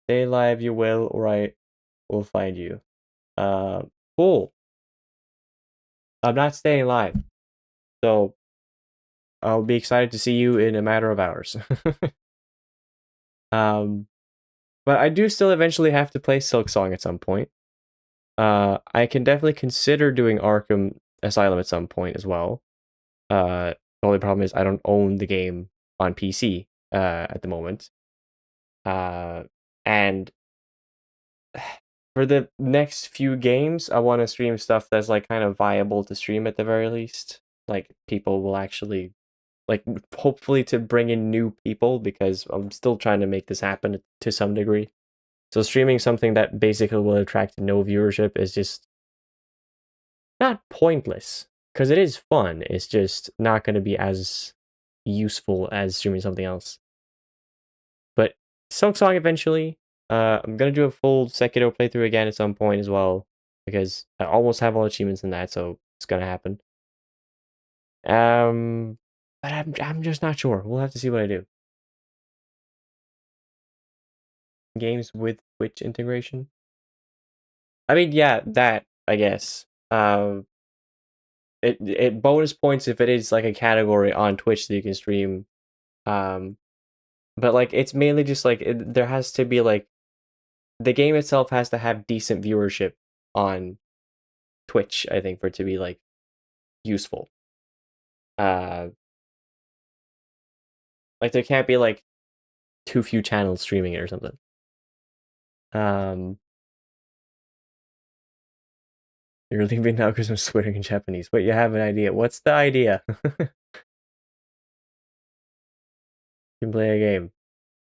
Stay alive, you will, or I will find you. Cool. I'm not staying alive, so I'll be excited to see you in a matter of hours. But I do still eventually have to play Silksong at some point. I can definitely consider doing Arkham Asylum at some point as well. The only problem is I don't own the game on PC at the moment. And for the next few games, I want to stream stuff that's like kind of viable to stream at the very least. Like people will actually like hopefully to bring in new people, because I'm still trying to make this happen to some degree. So streaming something that basically will attract no viewership is just not pointless, because it is fun. It's just not going to be as useful as streaming something else. But Silksong eventually. I'm going to do a full Sekiro playthrough again at some point as well, because I almost have all achievements in that, so it's going to happen. But I'm just not sure. We'll have to see what I do. Games with Twitch integration. I mean, yeah, that, I guess. It bonus points if it is like a category on Twitch that you can stream. But like it's mainly just like there has to be like the game itself has to have decent viewership on Twitch, I think, for it to be like useful. Like there can't be like too few channels streaming it or something. You're leaving now because I'm swearing in Japanese, but you have an idea. What's the idea? You can play a game.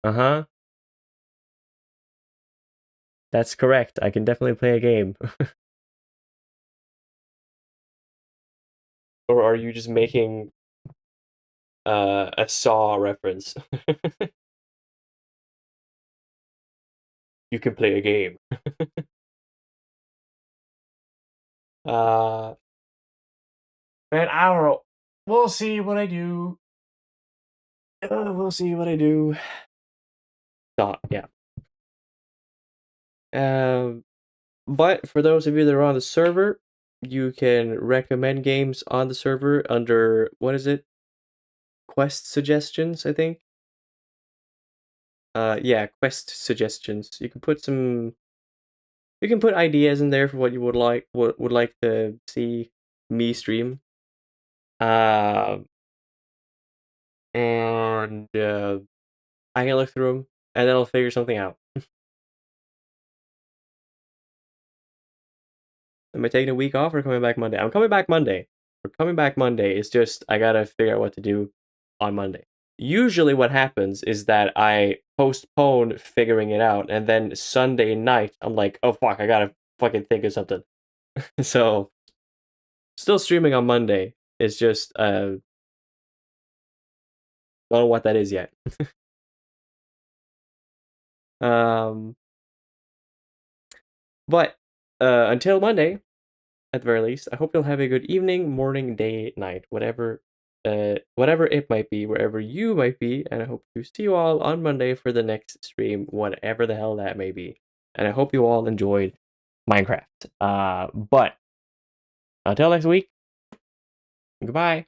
Uh-huh. That's correct. I can definitely play a game. Or are you just making a Saw reference? You can play a game. uh, man, I don't know. We'll see what I do. We'll see what I do. Yeah. But for those of you that are on the server, you can recommend games on the server under, what is it? Quest suggestions, I think. Yeah, quest suggestions. You can put ideas in there for what you would like to see me stream. And I can look through them, and then I'll figure something out. Am I taking a week off or coming back Monday? I'm coming back Monday. We're coming back Monday. It's just I gotta figure out what to do on Monday. Usually what happens is that I postpone figuring it out, and then Sunday night I'm like, oh fuck, I gotta fucking think of something. So still streaming on Monday. It's just don't know what that is yet. But until Monday, at the very least, I hope you'll have a good evening, morning, day, night, whatever it might be, wherever you might be, and I hope to see you all on Monday for the next stream, whatever the hell that may be. And I hope you all enjoyed Minecraft. But until next week, goodbye.